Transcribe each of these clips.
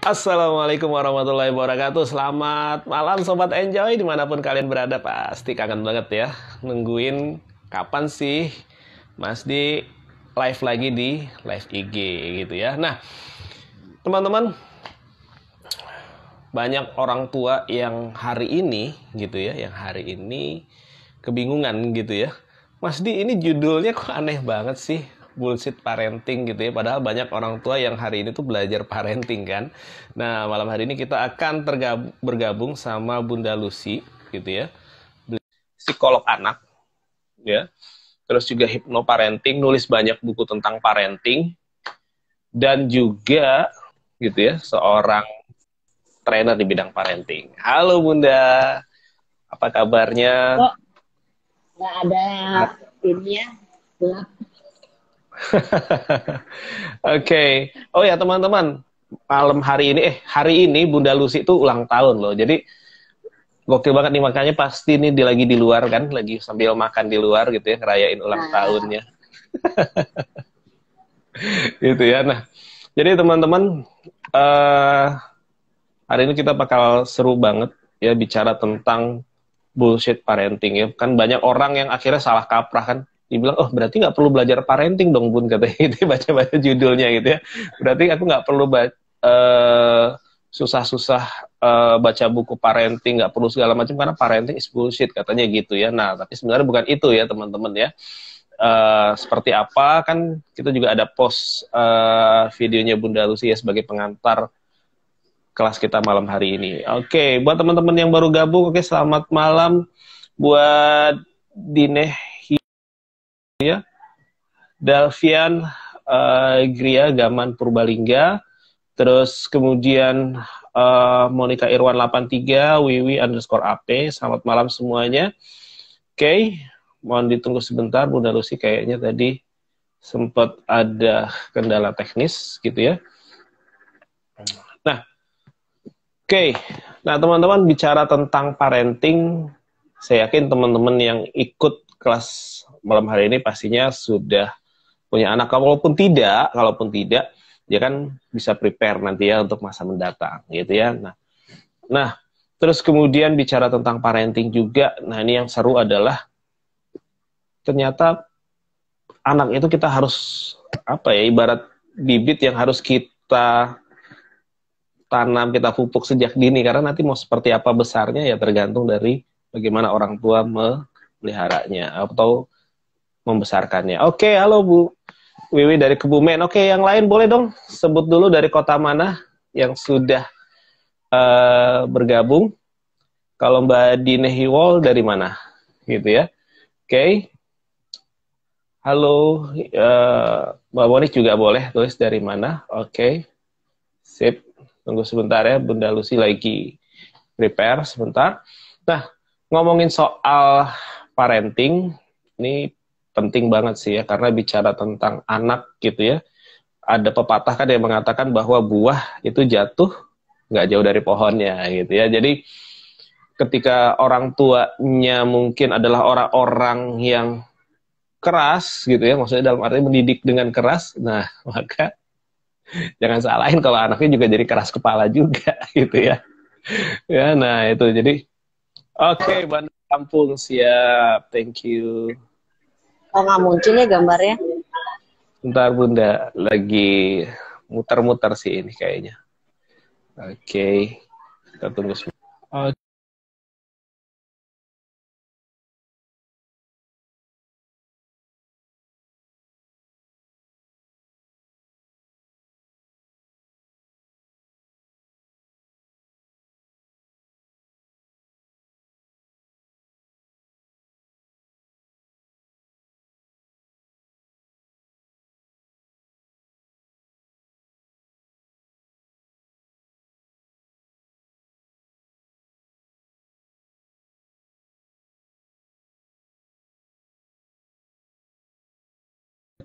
Assalamualaikum warahmatullahi wabarakatuh. Selamat malam Sobat Enjoy, dimanapun kalian berada. Pasti kangen banget ya, nungguin kapan sih Mas di live lagi di live IG gitu ya. Nah teman-teman, banyak orang tua yang hari ini gitu ya, yang hari ini kebingungan gitu ya. Mas Di, ini judulnya kok aneh banget sih, bullshit parenting gitu ya. Padahal banyak orang tua yang hari ini tuh belajar parenting kan. Nah, malam hari ini kita akan bergabung sama Bunda Lucy gitu ya, psikolog anak ya. Terus juga hipnoparenting, nulis banyak buku tentang parenting, dan juga gitu ya, seorang trainer di bidang parenting. Halo Bunda, apa kabarnya? Kok nggak ada ini ya, gelap. Oke. Oh ya teman-teman, malam hari ini Bunda Lucy itu ulang tahun loh. Jadi gokil banget nih, makanya pasti nih dia lagi di luar kan, lagi sambil makan di luar gitu ya, ngerayain ulang Nah, tahunnya. Gitu ya. Nah, jadi teman-teman, eh hari ini kita bakal seru banget ya bicara tentang bullshit parenting ya. Kan banyak orang yang akhirnya salah kaprah kan. Dibilang, oh berarti nggak perlu belajar parenting dong Bun, katanya gitu, baca-baca judulnya gitu ya. Berarti aku nggak perlu susah-susah baca buku parenting, nggak perlu segala macam karena parenting is bullshit katanya gitu ya. Nah, tapi sebenarnya bukan itu ya teman-teman ya. Seperti apa kan kita juga ada post videonya Bunda Lucy ya sebagai pengantar kelas kita malam hari ini. Oke, buat teman-teman yang baru gabung, oke, selamat malam buat Dineh ya, Dalvian, Gria, Gaman Purbalingga, terus kemudian Monica Irwan 83, Wiwi underscore AP, selamat malam semuanya. Oke, mohon ditunggu sebentar, Bunda Lucy kayaknya tadi sempat ada kendala teknis gitu ya. Nah, oke, nah teman-teman bicara tentang parenting, saya yakin teman-teman yang ikut kelas malam hari ini pastinya sudah punya anak. Kalaupun tidak, dia kan bisa prepare nanti ya untuk masa mendatang, gitu ya. Nah, terus kemudian bicara tentang parenting juga. Nah, ini yang seru adalah ternyata anak itu kita harus apa ya, ibarat bibit yang harus kita tanam, kita pupuk sejak dini, karena nanti mau seperti apa besarnya ya tergantung dari bagaimana orang tua memeliharanya atau membesarkannya. Oke, halo Bu Wiwi dari Kebumen. Oke, yang lain boleh dong sebut dulu dari kota mana yang sudah bergabung. Kalau Mbak Dine Hiwol dari mana? Gitu ya. Oke. Halo, Mbak Monik juga boleh tulis dari mana. Oke. Sip. Tunggu sebentar ya, Bunda Lucy lagi prepare sebentar. Nah, ngomongin soal parenting, ini penting banget sih ya, karena bicara tentang anak gitu ya. Ada pepatah kan yang mengatakan bahwa buah itu jatuh nggak jauh dari pohonnya gitu ya. Jadi ketika orang tuanya mungkin adalah orang-orang yang keras gitu ya, maksudnya dalam arti mendidik dengan keras, nah maka jangan salahin kalau anaknya juga jadi keras kepala juga gitu ya. Ya, nah itu jadi oke, Bandar Lampung siap, thank you. kok nggak muncul ya gambarnya? Bentar Bunda, lagi muter-muter sih ini kayaknya. Oke, kita tunggu sebentar.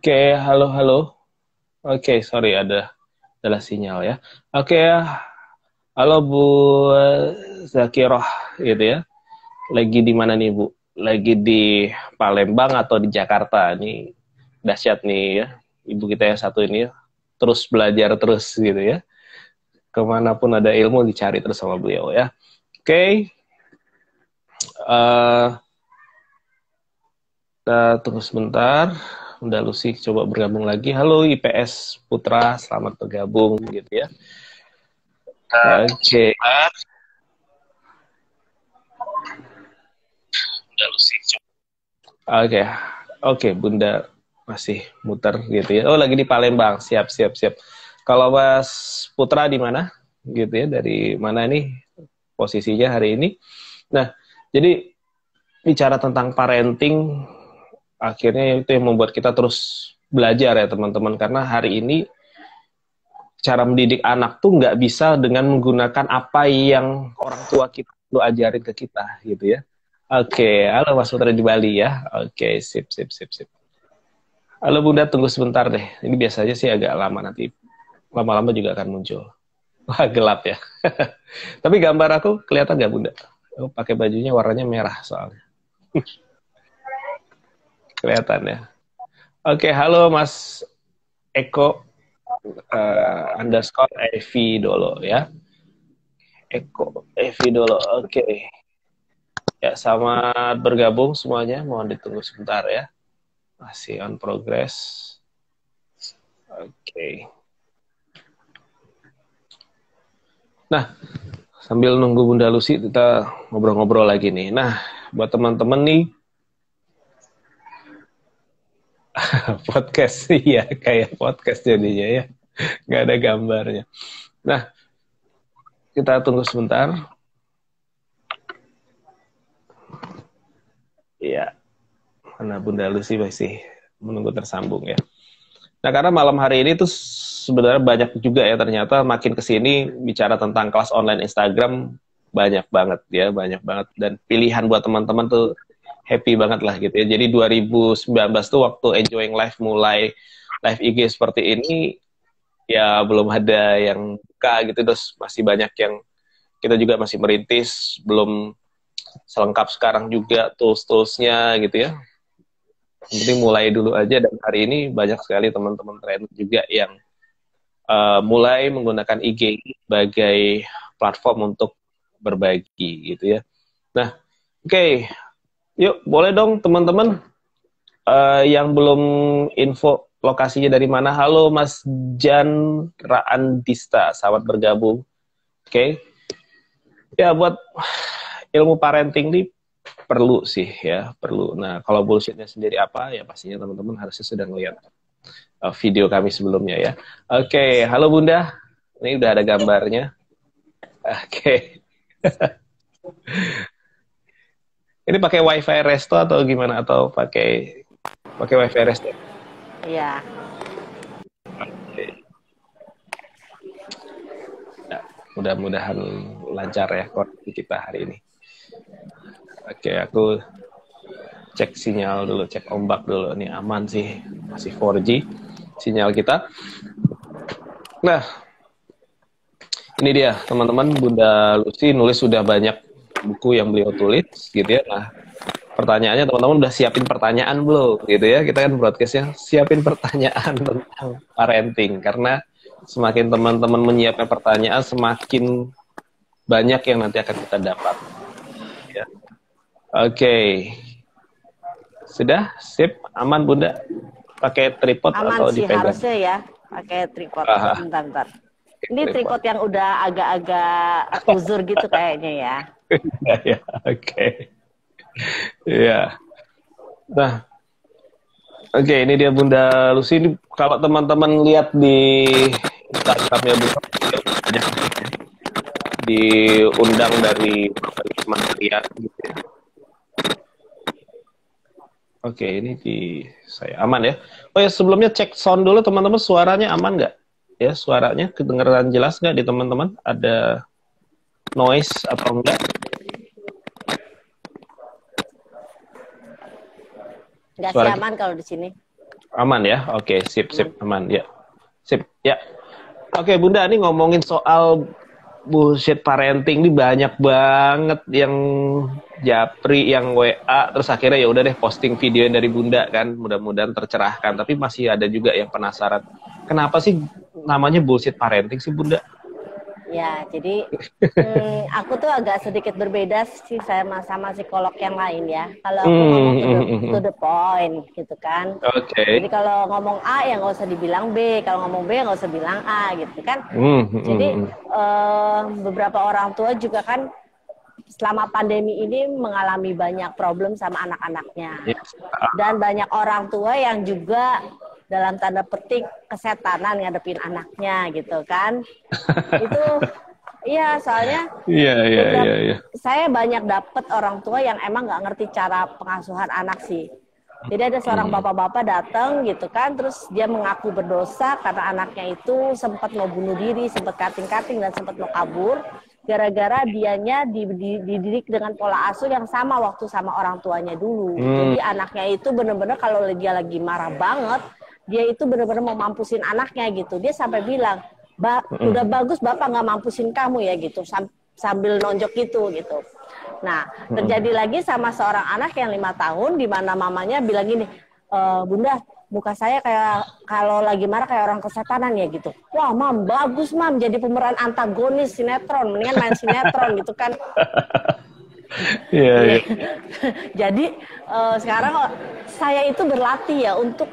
Oke, halo halo. Oke, sorry adalah sinyal ya. Oke, halo Bu Zakiroh gitu ya. Lagi di mana nih Bu? Lagi di Palembang atau di Jakarta? Ini dahsyat nih ya. Ibu kita yang satu ini ya, terus belajar terus gitu ya. kemanapun ada ilmu dicari terus sama beliau ya. Oke. Kita tunggu sebentar. Bunda Lucy coba bergabung lagi. Halo IPS Putra, selamat bergabung gitu ya. Oke. Bunda Lucy. Oke, Bunda masih muter gitu ya. Oh, lagi di Palembang. Siap. Kalau Mas Putra di mana? Gitu ya, dari mana nih posisinya hari ini? Nah, jadi bicara tentang parenting, akhirnya itu yang membuat kita terus belajar ya teman-teman. Karena hari ini cara mendidik anak tuh nggak bisa dengan menggunakan apa yang orang tua kita perlu ajarin ke kita gitu ya. Oke, halo Mas Putra di Bali ya. Oke, sip. Halo Bunda, tunggu sebentar deh. Ini biasanya sih agak lama, nanti lama-lama juga akan muncul. Wah, gelap ya. Tapi gambar aku kelihatan nggak Bunda? Aku pakai bajunya warnanya merah soalnya. Kelihatan ya. Oke, halo Mas Eko _ Evi Dolo ya. Eko Evi Dolo, oke. Ya, selamat bergabung semuanya. Mohon ditunggu sebentar ya. Masih on progress. Oke. Nah, sambil nunggu Bunda Lucy, kita ngobrol-ngobrol lagi nih. Nah, buat teman-teman nih, podcast ya, kayak podcast jadinya ya. Nggak ada gambarnya. Nah, kita tunggu sebentar. Iya. Mana Bunda Lucy masih menunggu tersambung ya. Nah, karena malam hari ini tuh sebenarnya banyak juga ya, ternyata makin kesini bicara tentang kelas online Instagram banyak banget ya, banyak banget. Dan pilihan buat teman-teman tuh happy banget lah gitu ya. Jadi 2019 tuh waktu Enjoying Life mulai live IG seperti ini, ya belum ada yang buka gitu, terus masih banyak yang kita juga masih merintis, belum selengkap sekarang juga tools-toolsnya gitu ya. Yang penting mulai dulu aja, dan hari ini banyak sekali teman-teman trainer juga yang mulai menggunakan IG sebagai platform untuk berbagi gitu ya. Nah, oke. Yuk, boleh dong teman-teman yang belum info lokasinya dari mana. Halo Mas Jan Raandista, selamat bergabung. Oke. Ya, buat ilmu parenting nih perlu sih ya, perlu. Nah, kalau bullshitnya sendiri apa, ya pastinya teman-teman harusnya sudah ngeliat video kami sebelumnya ya. Oke, halo Bunda. Ini udah ada gambarnya. Oke. Ini pakai WiFi resto atau gimana, atau pakai WiFi resto? Iya. Oke. Nah, mudah-mudahan lancar ya koneksi kita hari ini. Oke, aku cek sinyal dulu, cek ombak dulu. Ini aman sih, masih 4G sinyal kita. Nah, ini dia teman-teman, Bunda Lucy nulis sudah banyak buku yang beliau tulis gitu ya. Nah, pertanyaannya teman-teman udah siapin pertanyaan belum gitu ya? Kita kan broadcastnya siapin pertanyaan tentang parenting, karena semakin teman-teman menyiapkan pertanyaan, semakin banyak yang nanti akan kita dapat. Ya. Oke. Sudah? Sip? Aman Bunda? Pakai tripod Aman atau sih, dipegang? harusnya ya, pakai tripod. Bentar. Ini tripod yang udah agak-agak uzur gitu kayaknya ya. Ya, oke. Ya. Nah, oke, ini dia Bunda Lucy. Ini kalau teman-teman lihat di Instagramnya Bunda, diundang dari kementerian gitu ya. Oke, ini di saya aman ya. Oh ya, sebelumnya cek sound dulu teman-teman, suaranya aman nggak? Ya, suaranya kedengeran jelas nggak di teman-teman? Ada noise atau enggak? Nggak sih, aman kalau di sini. Aman ya? Oke, sip, aman ya. Sip, ya. Oke, Bunda, ini ngomongin soal bullshit parenting ini banyak banget yang japri, yang WA, terus akhirnya ya udah deh posting video dari Bunda kan, mudah-mudahan tercerahkan. Tapi masih ada juga yang penasaran, kenapa sih namanya bullshit parenting sih Bunda? Ya, jadi aku tuh agak sedikit berbeda sih sama psikolog yang lain ya. Kalau aku ngomong to the point gitu kan. Jadi Oke. kalau ngomong A ya nggak usah dibilang B, kalau ngomong B nggak usah bilang A gitu kan. Jadi beberapa orang tua juga kan selama pandemi ini mengalami banyak problem sama anak-anaknya. Yes. Dan banyak orang tua yang juga dalam tanda petik kesetanan ngadepin anaknya gitu kan. Itu iya soalnya Iya, iya, iya, iya. saya banyak dapet orang tua yang emang nggak ngerti cara pengasuhan anak sih. Jadi ada seorang bapak-bapak datang gitu kan, terus dia mengaku berdosa karena anaknya itu sempat mau bunuh diri, sempat kating-kating dan sempat mau kabur. Gara-gara dianya dididik dengan pola asuh yang sama waktu sama orang tuanya dulu. Jadi anaknya itu benar-benar kalau dia lagi marah banget, dia itu benar-benar mau mampusin anaknya gitu. Dia sampai bilang, udah bagus bapak nggak mampusin kamu ya gitu, sambil nonjok gitu. Nah, terjadi lagi sama seorang anak yang 5 tahun, di mana mamanya bilang gini, Bunda, muka saya kayak kalau lagi marah kayak orang kesetanan ya gitu. Wah, Mam, bagus Mam, jadi pemeran antagonis sinetron, mendingan main sinetron gitu kan. Iya, iya. Jadi sekarang saya itu berlatih ya untuk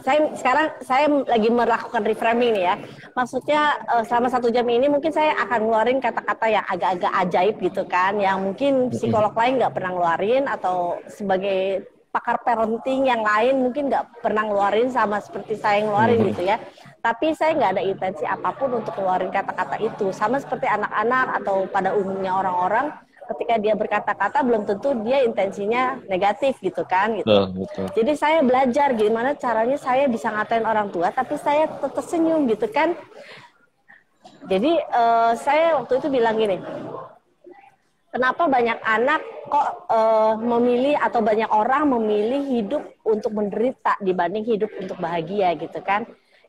saya lagi melakukan reframing nih ya. Maksudnya selama 1 jam ini mungkin saya akan ngeluarin kata-kata yang agak-agak ajaib gitu kan, yang mungkin psikolog lain nggak pernah ngeluarin, atau sebagai pakar parenting yang lain mungkin nggak pernah ngeluarin sama seperti saya ngeluarin gitu ya. Tapi saya nggak ada intensi apapun untuk ngeluarin kata-kata itu. Sama seperti anak-anak atau pada umumnya orang-orang, ketika dia berkata-kata belum tentu dia intensinya negatif gitu kan gitu. Betul. Jadi saya belajar gimana caranya saya bisa ngatain orang tua tapi saya tetap senyum gitu kan. Jadi saya waktu itu bilang gini, kenapa banyak anak kok memilih atau banyak orang memilih hidup untuk menderita dibanding hidup untuk bahagia gitu kan.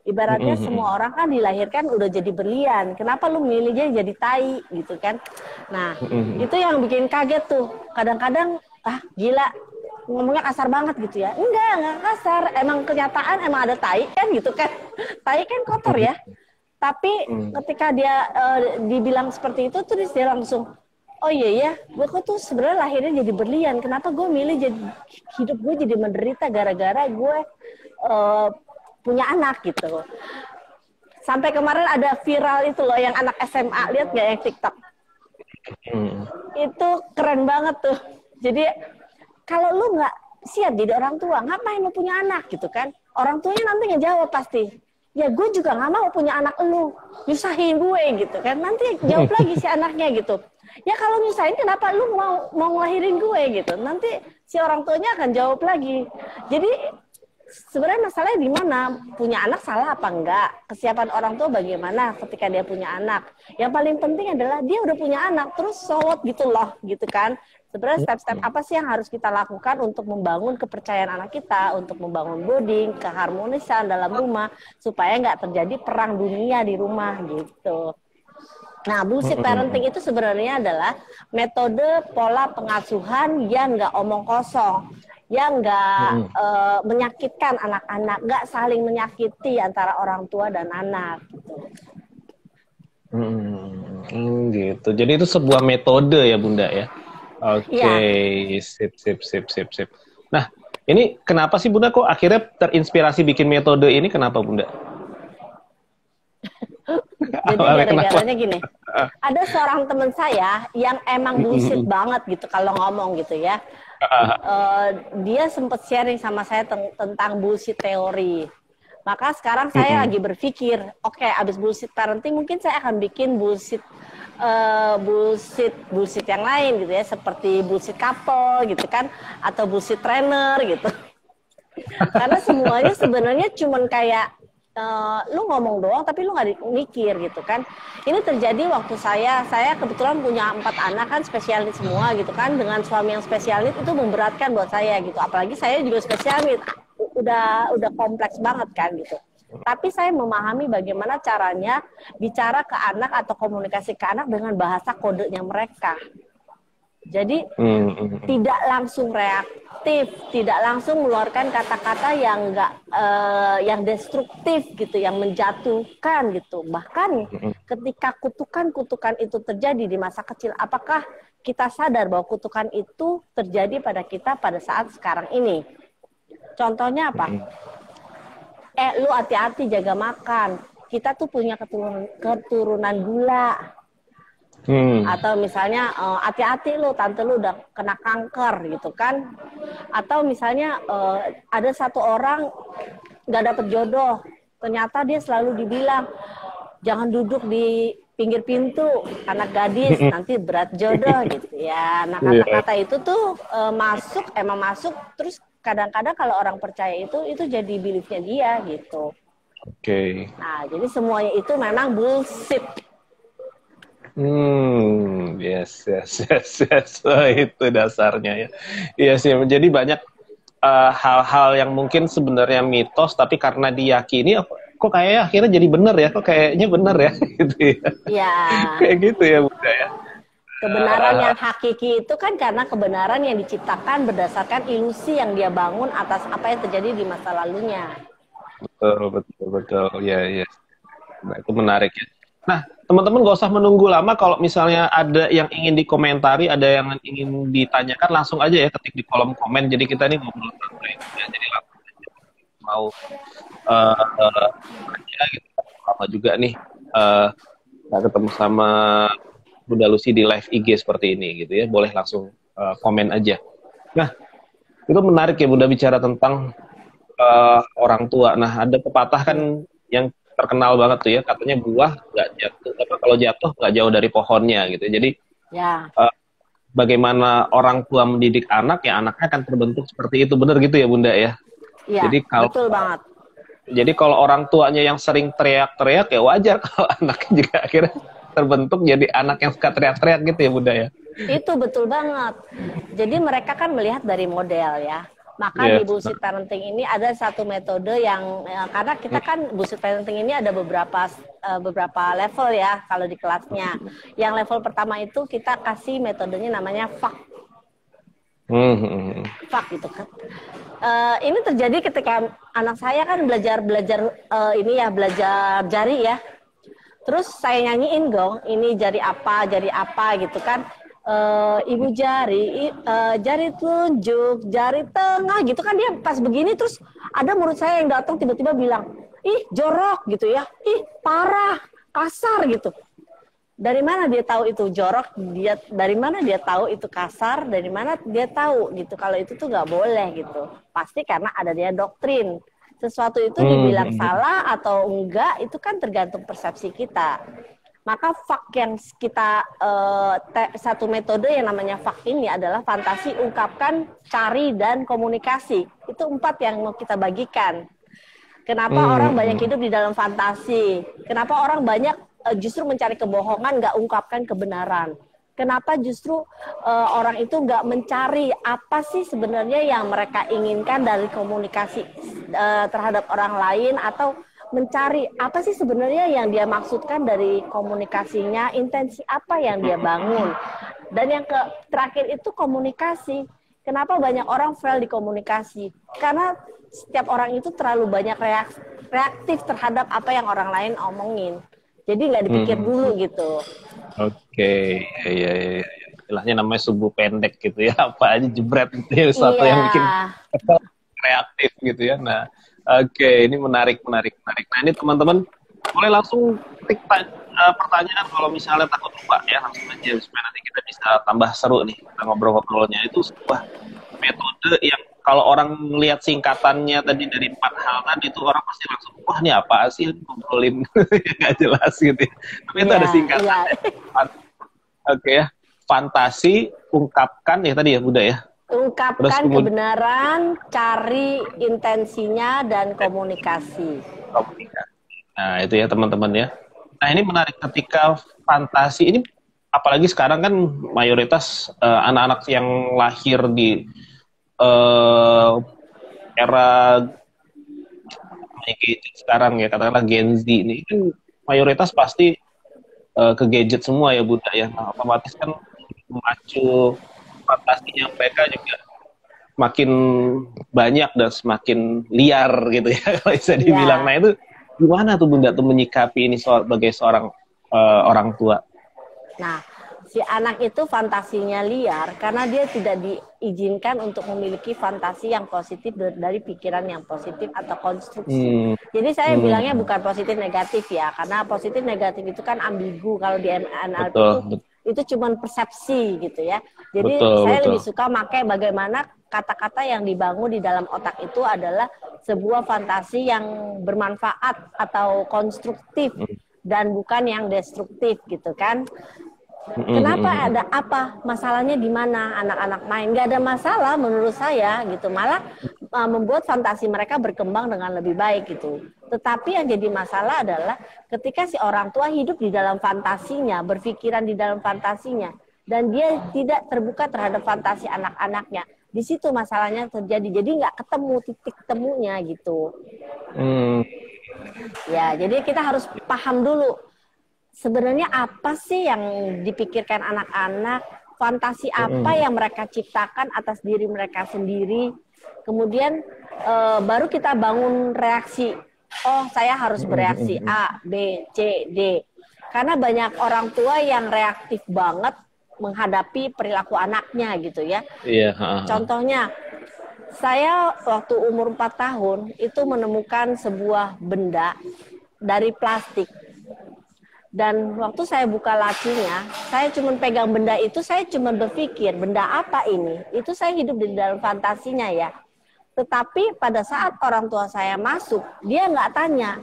Ibaratnya semua orang kan dilahirkan udah jadi berlian. Kenapa lu milihnya jadi tai gitu kan. Nah, itu yang bikin kaget tuh. Kadang-kadang, gila, ngomongnya kasar banget gitu ya. Enggak kasar. Emang kenyataan emang ada tai kan gitu kan. Tai kan kotor ya. Tapi ketika dia dibilang seperti itu, terus dia langsung, oh iya ya, gue kok tuh sebenarnya lahirnya jadi berlian. Kenapa gue milih jadi hidup gue jadi menderita gara-gara gue punya anak gitu. Sampai kemarin ada viral itu loh yang anak SMA, lihat nggak yang TikTok? Itu keren banget tuh. Jadi kalau lu nggak siap jadi orang tua, ngapain lu punya anak gitu kan? Orang tuanya nanti ngejawab pasti, ya gue juga nggak mau punya anak lu, nyusahin gue gitu kan? Nanti jawab lagi si anaknya gitu. Ya kalau nyusahin kenapa lu mau ngelahirin gue gitu? Nanti si orang tuanya akan jawab lagi. Jadi sebenarnya masalahnya di mana? Punya anak salah apa enggak? Kesiapan orang tua bagaimana ketika dia punya anak? Yang paling penting adalah dia udah punya anak, terus sowot gitu loh, gitu kan? Sebenarnya step-step apa sih yang harus kita lakukan untuk membangun kepercayaan anak kita, untuk membangun bonding, keharmonisan dalam rumah, supaya nggak terjadi perang dunia di rumah gitu. Nah, bullshit parenting itu sebenarnya adalah metode pola pengasuhan yang nggak omong kosong, yang nggak menyakitkan anak-anak, nggak saling menyakiti antara orang tua dan anak. Gitu. Jadi itu sebuah metode ya Bunda ya. Oke, sip. Nah, ini kenapa sih Bunda kok akhirnya terinspirasi bikin metode ini? Kenapa Bunda? Jadi gara-garanya gini, ada seorang teman saya yang emang bullshit banget gitu kalau ngomong gitu ya. Dia sempat sharing sama saya tentang bullshit teori. Maka sekarang saya lagi berpikir, oke, abis bullshit parenting mungkin saya akan bikin bullshit yang lain gitu ya, seperti bullshit couple gitu kan, atau bullshit trainer gitu. Karena semuanya sebenarnya cuman kayak lu ngomong doang tapi lu nggak mikir gitu kan. Ini terjadi waktu saya kebetulan punya 4 anak kan spesialis semua gitu kan, dengan suami yang spesialis itu memberatkan buat saya gitu, apalagi saya juga spesialis, udah kompleks banget kan gitu. Tapi saya memahami bagaimana caranya bicara ke anak atau komunikasi ke anak dengan bahasa kodenya mereka. Jadi tidak langsung reaktif, tidak langsung mengeluarkan kata-kata yang yang destruktif gitu, yang menjatuhkan gitu. Bahkan ketika kutukan-kutukan itu terjadi di masa kecil, apakah kita sadar bahwa kutukan itu terjadi pada kita pada saat sekarang ini? Contohnya apa? Lu hati-hati jaga makan. Kita tuh punya keturunan gula. Atau misalnya hati-hati lu, tante lu udah kena kanker gitu kan. Atau misalnya ada satu orang nggak dapet jodoh, ternyata dia selalu dibilang jangan duduk di pinggir pintu, anak gadis nanti berat jodoh gitu ya. Nah kata-kata itu tuh emang masuk, terus kadang-kadang kalau orang percaya itu jadi beliefnya dia gitu. Oke. Nah jadi semuanya itu memang bullshit. Yes. Oh, itu dasarnya ya. Iya sih, jadi banyak hal-hal yang mungkin sebenarnya mitos, tapi karena diyakini, kok kayaknya akhirnya jadi benar ya, kok kayaknya benar ya, gitu ya. Ya. Kayak gitu ya Bunda ya. Kebenaran yang hakiki itu kan karena kebenaran yang diciptakan berdasarkan ilusi yang dia bangun atas apa yang terjadi di masa lalunya. Betul. Ya. Nah, itu menarik ya. Nah, teman-teman gak usah menunggu lama. Kalau misalnya ada yang ingin dikomentari, ada yang ingin ditanyakan, langsung aja ya ketik di kolom komen. Jadi kita ini ngobrol santai ya. Jadi langsung aja mau aja gitu. Lama juga nih nggak ketemu sama Bunda Lucy di live IG seperti ini gitu ya. Boleh langsung komen aja. Nah, itu menarik ya Bunda bicara tentang orang tua. Nah, ada pepatah kan yang terkenal banget tuh ya, katanya buah nggak jatuh, kalau jatuh nggak jauh dari pohonnya gitu. Jadi bagaimana orang tua mendidik anak, ya anaknya akan terbentuk seperti itu, benar gitu ya Bunda ya? Iya, jadi betul banget. Jadi kalau orang tuanya yang sering teriak-teriak, ya wajar kalau anaknya juga akhirnya terbentuk jadi anak yang suka teriak-teriak gitu ya Bunda ya? Itu betul banget. Jadi mereka kan melihat dari model ya. Maka di bullshit parenting ini ada satu metode yang karena kita kan bullshit parenting ini ada beberapa level ya kalau di kelasnya. Yang level pertama itu kita kasih metodenya namanya FAQ. FAQ gitu kan. Ini terjadi ketika anak saya kan belajar jari ya. Terus saya nyanyiin gong, ini jari apa gitu kan. Ibu jari, jari telunjuk, jari tengah gitu kan, dia pas begini terus ada murid saya yang datang tiba-tiba bilang, ih jorok gitu ya, ih parah, kasar gitu. Dari mana dia tahu itu jorok? Dari mana dia tahu itu kasar? Dari mana dia tahu gitu kalau itu tuh nggak boleh gitu? Pasti karena ada dia doktrin. Sesuatu itu dibilang salah atau enggak itu kan tergantung persepsi kita. Maka FAQ yang kita satu metode yang namanya FAQ ini adalah fantasi, ungkapkan, cari, dan komunikasi. Itu 4 yang mau kita bagikan. Kenapa orang banyak hidup di dalam fantasi? Kenapa orang banyak justru mencari kebohongan, nggak ungkapkan kebenaran? Kenapa justru orang itu nggak mencari apa sih sebenarnya yang mereka inginkan dari komunikasi terhadap orang lain, atau mencari apa sih sebenarnya yang dia maksudkan dari komunikasinya, intensi apa yang dia bangun. Dan yang terakhir itu komunikasi. Kenapa banyak orang fail di komunikasi? Karena setiap orang itu terlalu banyak reaktif terhadap apa yang orang lain omongin. Jadi nggak dipikir dulu gitu. Oke, ya. Istilahnya namanya subuh pendek gitu ya, apa aja jebret gitu ya, sesuatu yang bikin reaktif gitu ya. Nah, oke, ini menarik. Nah, ini teman-teman boleh langsung ketik pertanyaan kalau misalnya takut lupa ya, langsung aja supaya nanti kita bisa tambah seru nih kita ngobrol-ngobrolnya. Itu sebuah metode yang kalau orang lihat singkatannya tadi dari 4 hal tadi itu orang pasti langsung, wah ini apa sih ngobrolin nggak jelas gitu ya. Tapi itu ada singkatannya. Oke ya, fantasi, ungkapkan ya tadi ya Bunda ya. Ungkapkan kebenaran, cari intensinya, dan komunikasi. Nah itu ya teman-teman ya. Nah ini menarik ketika fantasi ini, apalagi sekarang kan mayoritas anak-anak yang lahir di era gadget sekarang ya, katakanlah Gen Z ini kan mayoritas pasti ke gadget semua ya Bunda ya. Nah, otomatis kan memacu fantasinya mereka juga makin banyak dan semakin liar gitu ya kalau bisa dibilang. Nah itu gimana tuh Bunda tuh menyikapi ini sebagai seorang orang tua? Nah, si anak itu fantasinya liar karena dia tidak diizinkan untuk memiliki fantasi yang positif dari pikiran yang positif atau konstruksi. Jadi saya bilangnya bukan positif negatif ya, karena positif negatif itu kan ambigu kalau di NLP itu cuma persepsi gitu ya. Jadi saya lebih suka pakai bagaimana kata-kata yang dibangun di dalam otak itu adalah sebuah fantasi yang bermanfaat atau konstruktif dan bukan yang destruktif gitu kan. Kenapa ada apa? Masalahnya di mana anak-anak main? Nggak ada masalah menurut saya gitu. Malah membuat fantasi mereka berkembang dengan lebih baik gitu. Tetapi yang jadi masalah adalah ketika si orang tua hidup di dalam fantasinya, berpikiran di dalam fantasinya, dan dia tidak terbuka terhadap fantasi anak-anaknya. Di situ masalahnya terjadi. Jadi nggak ketemu titik temunya gitu. Ya, jadi kita harus paham dulu sebenarnya apa sih yang dipikirkan anak-anak, fantasi apa yang mereka ciptakan atas diri mereka sendiri. Kemudian baru kita bangun reaksi. Oh, saya harus bereaksi A, B, C, D. Karena banyak orang tua yang reaktif banget menghadapi perilaku anaknya gitu ya. Contohnya, saya waktu umur 4 tahun itu menemukan sebuah benda dari plastik. Dan waktu saya buka lacinya, saya cuma pegang benda itu, saya cuma berpikir, benda apa ini? Itu saya hidup di dalam fantasinya ya. Tetapi pada saat orang tua saya masuk, dia nggak tanya,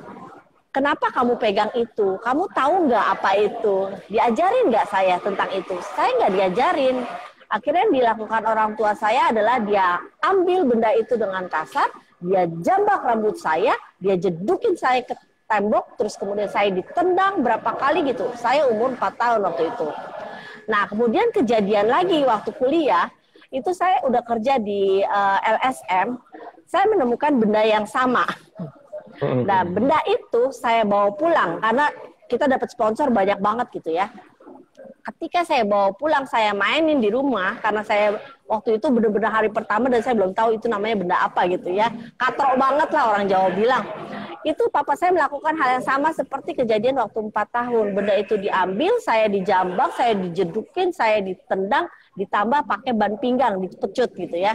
kenapa kamu pegang itu? Kamu tahu nggak apa itu? Diajarin nggak saya tentang itu? Saya nggak diajarin. Akhirnya yang dilakukan orang tua saya adalah dia ambil benda itu dengan kasar, dia jambak rambut saya, dia jedukin saya ke tembok, terus kemudian saya ditendang berapa kali gitu. Saya umur 4 tahun waktu itu. Nah, kemudian kejadian lagi waktu kuliah, itu saya udah kerja di LSM, saya menemukan benda yang sama. Nah, benda itu saya bawa pulang, karena kita dapat sponsor banyak banget gitu ya. Ketika saya bawa pulang, saya mainin di rumah, karena saya waktu itu benar-benar hari pertama dan saya belum tahu itu namanya benda apa gitu ya. Katrok banget lah orang Jawa bilang. Itu papa saya melakukan hal yang sama seperti kejadian waktu 4 tahun. Benda itu diambil, saya dijambak, saya dijedukin, saya ditendang, ditambah pakai ban pinggang, dipecut gitu ya.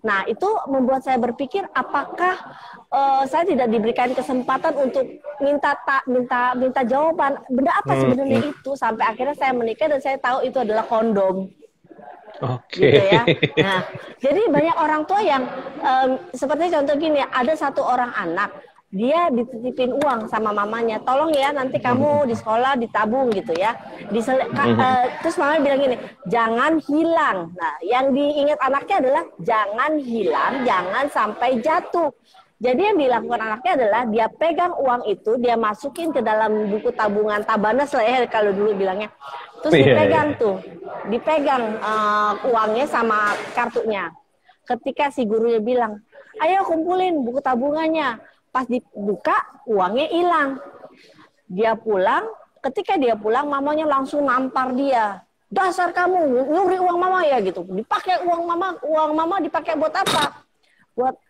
Nah, itu membuat saya berpikir apakah saya tidak diberikan kesempatan untuk minta jawaban. Benda apa sebenarnya itu? Sampai akhirnya saya menikah dan saya tahu itu adalah kondom. Gitu ya. Nah, jadi banyak orang tua yang seperti contoh gini, ada satu orang anak, dia dititipin uang sama mamanya, tolong ya nanti kamu di sekolah ditabung gitu ya. Terus mamanya bilang gini, jangan hilang. Nah, yang diingat anaknya adalah jangan hilang, jangan sampai jatuh. Jadi yang dilakukan anaknya adalah dia pegang uang itu, dia masukin ke dalam buku tabungan Tabanas lah ya kalau dulu bilangnya. Terus dipegang uangnya sama kartunya. Ketika si gurunya bilang, ayo kumpulin buku tabungannya. Pas dibuka, uangnya hilang. Dia pulang, ketika dia pulang, mamanya langsung nampar dia. Dasar kamu, nyuri uang mama ya gitu. Dipakai uang mama dipakai buat apa? Buat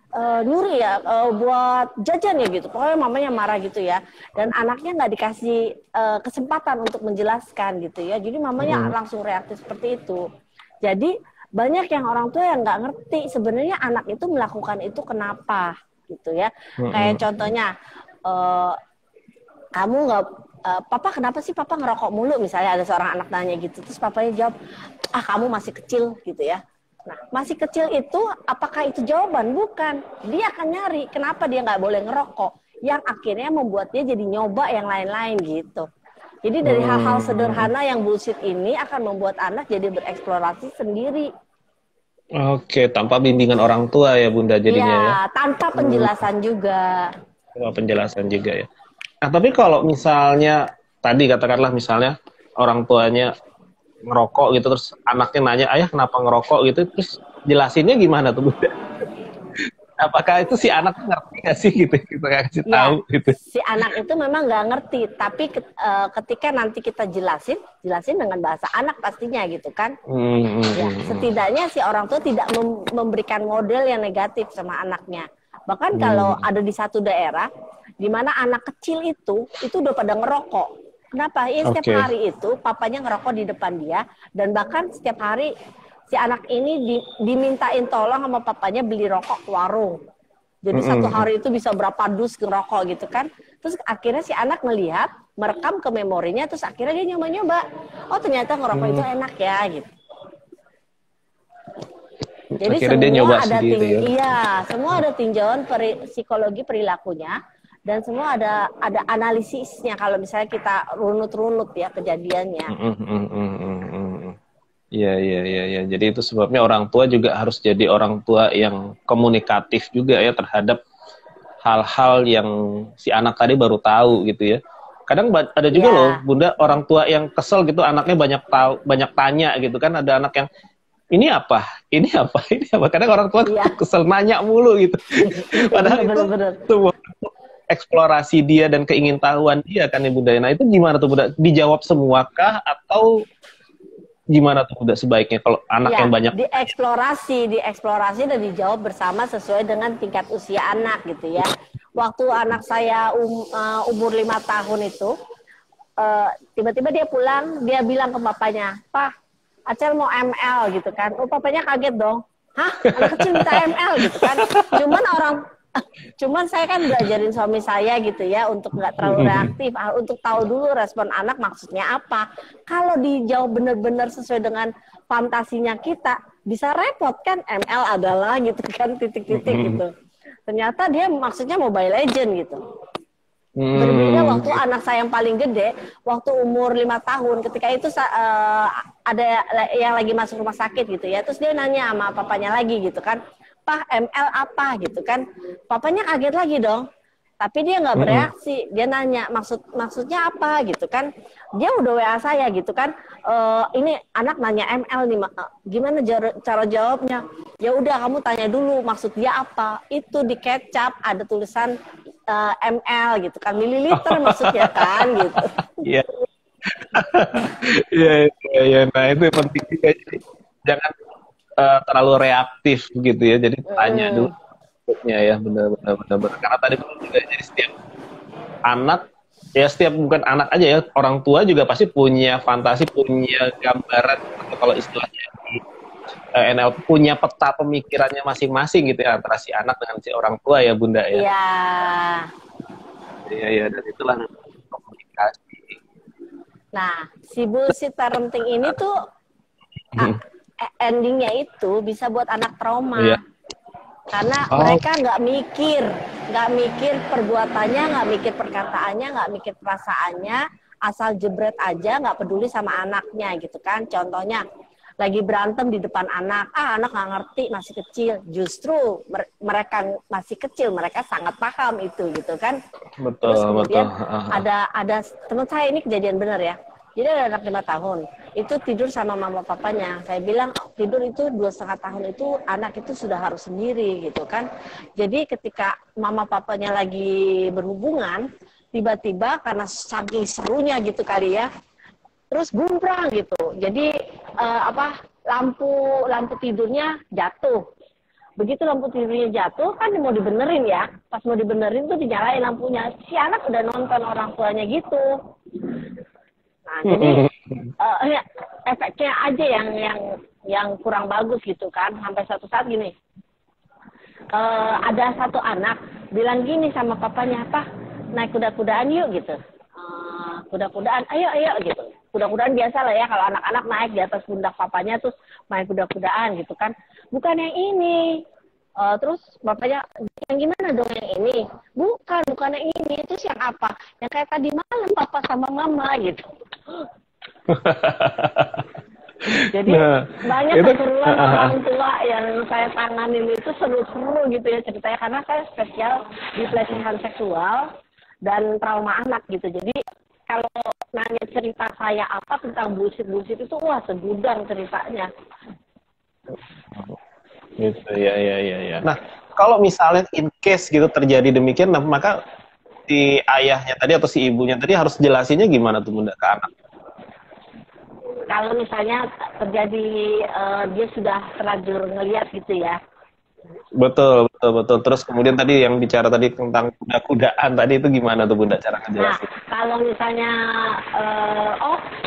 nyuri ya, buat jajan ya gitu. Pokoknya mamanya marah gitu ya. Dan anaknya nggak dikasih kesempatan untuk menjelaskan gitu ya. Jadi mamanya langsung reaktif seperti itu. Jadi banyak yang orang tua yang nggak ngerti sebenarnya anak itu melakukan itu kenapa gitu ya. Kayak contohnya kamu nggak papa kenapa sih papa ngerokok mulu, misalnya ada seorang anak nanya gitu, terus papanya jawab, kamu masih kecil gitu ya. Nah, masih kecil itu apakah itu jawaban? Bukan. Dia akan nyari kenapa dia nggak boleh ngerokok, yang akhirnya membuat dia jadi nyoba yang lain-lain gitu. Jadi dari hal-hal sederhana yang bullshit ini akan membuat anak jadi bereksplorasi sendiri. Oke, tanpa bimbingan orang tua ya Bunda jadinya ya. Tanpa penjelasan juga. Tanpa penjelasan juga ya. Nah, tapi kalau misalnya tadi katakanlah misalnya orang tuanya ngerokok gitu, terus anaknya nanya, ayah kenapa ngerokok gitu, terus jelasinnya gimana tuh Bunda? Apakah itu si anak ngerti nggak sih gitu, kita kasih Ya, tahu gitu. si anak itu memang nggak ngerti, tapi ketika nanti kita jelasin dengan bahasa anak pastinya gitu kan. Ya, setidaknya si orang tua tidak memberikan model yang negatif sama anaknya. Bahkan kalau ada di satu daerah di mana anak kecil itu udah pada ngerokok. Kenapa? Ya, setiap hari itu papanya ngerokok di depan dia, dan bahkan setiap hari si anak ini dimintain tolong sama papanya beli rokok ke warung. Jadi satu hari itu bisa berapa dus ngerokok gitu kan. Terus akhirnya si anak melihat, merekam ke memorinya, terus akhirnya dia nyoba-nyoba. Oh ternyata ngerokok itu enak ya gitu. Jadi akhirnya dia nyoba sendiri, semua ada tinjauan psikologi perilakunya, dan semua ada analisisnya kalau misalnya kita runut-runut ya kejadiannya. Iya. Jadi itu sebabnya orang tua juga harus jadi orang tua yang komunikatif juga ya terhadap hal-hal yang si anak tadi baru tahu gitu ya. Kadang ada juga loh Bunda orang tua yang kesel gitu, anaknya banyak tanya gitu kan. Ada anak yang ini apa. Kadang orang tua kesel nanya mulu gitu. Padahal itu semua eksplorasi dia dan keingintahuan dia kan ya Bunda. Nah itu gimana tuh Bunda? Dijawab semuakah atau gimana tuh Bunda sebaiknya kalau anak yang banyak? Dieksplorasi dan dijawab bersama sesuai dengan tingkat usia anak gitu ya. Waktu anak saya umur 5 tahun itu, tiba-tiba dia pulang, dia bilang ke bapaknya, "Pak, Acel mau ML," gitu kan. Oh, papanya kaget dong. Hah? Anak kecil minta ML gitu kan. Cuman saya kan belajarin suami saya gitu ya untuk nggak terlalu reaktif, untuk tahu dulu respon anak maksudnya apa. Kalau dijawab benar-benar sesuai dengan fantasinya kita, bisa repot kan. ML adalah gitu kan titik-titik gitu. Ternyata dia maksudnya Mobile Legend gitu. Berbeda waktu anak saya yang paling gede, waktu umur 5 tahun, ketika itu ada yang lagi masuk rumah sakit gitu ya. Terus dia nanya sama papanya lagi gitu kan, "Pak, ML apa?" gitu kan. Papanya kaget lagi dong. Tapi dia nggak bereaksi. Dia nanya, maksudnya apa gitu kan. Dia udah WA saya gitu kan. Ini anak nanya ML nih, gimana cara jawabnya? Ya udah kamu tanya dulu maksud dia apa. Itu di kecap ada tulisan ML gitu kan. Mililiter maksudnya kan gitu. Iya. Iya. Nah itu penting juga. Jadi jangan terlalu reaktif gitu ya, jadi tanya dulu ya, benar. Karena tadi juga jadi setiap anak ya, bukan anak aja ya, orang tua juga pasti punya fantasi, punya gambaran, kalau istilahnya di NLP punya peta pemikirannya masing-masing gitu ya, antara si anak dengan si orang tua ya Bunda ya. Iya, dan itulah komunikasi. Nah, si bullshit parenting ini tuh endingnya itu bisa buat anak trauma, karena mereka nggak mikir perbuatannya, nggak mikir perkataannya, nggak mikir perasaannya, asal jebret aja, nggak peduli sama anaknya gitu kan. Contohnya lagi berantem di depan anak nggak ngerti, masih kecil. Justru mereka masih kecil, mereka sangat paham itu gitu kan. Terus kemudian ada teman saya, ini kejadian benar ya. Jadi ada anak 5 tahun, itu tidur sama mama papanya. Saya bilang tidur itu 2,5 tahun itu anak itu sudah harus sendiri gitu kan. Jadi ketika mama papanya lagi berhubungan, tiba-tiba karena saking serunya gitu kali ya, terus gumprang gitu. Jadi lampu tidurnya jatuh. Begitu lampu tidurnya jatuh kan mau dibenerin ya. Pas mau dibenerin tuh dinyalain lampunya. Si anak udah nonton orang tuanya gitu. Nah, jadi efeknya aja yang kurang bagus gitu kan. Sampai suatu saat gini, ada satu anak bilang gini sama papanya, "Pak, naik kuda-kudaan yuk," gitu. Kuda-kudaan, ayo gitu. Kuda-kudaan biasa lah ya, kalau anak-anak naik di atas pundak papanya terus main kuda-kudaan gitu kan. Bukan yang ini. Terus bapaknya, "Yang gimana dong yang ini?" Bukan yang ini. Terus yang apa? Yang kayak tadi malam papa sama mama gitu. Jadi banyak keseruan orang tua yang saya tanganin itu seru-seru gitu ya ceritanya, karena saya spesial di pelecehan seksual dan trauma anak gitu. Jadi kalau nanya cerita saya apa tentang bullshit itu, wah segudang ceritanya. Gitu ya. Nah, kalau misalnya in case gitu terjadi demikian, nah, maka si ayahnya tadi atau si ibunya tadi harus jelasinnya gimana tuh Bunda ke anak? Kalau misalnya terjadi dia sudah terlanjur ngelihat gitu ya. Betul, betul, betul. Terus kemudian tadi yang bicara tadi tentang kuda-kudaan tadi itu gimana tuh Bunda cara Nah, ngejelasin? kalau misalnya,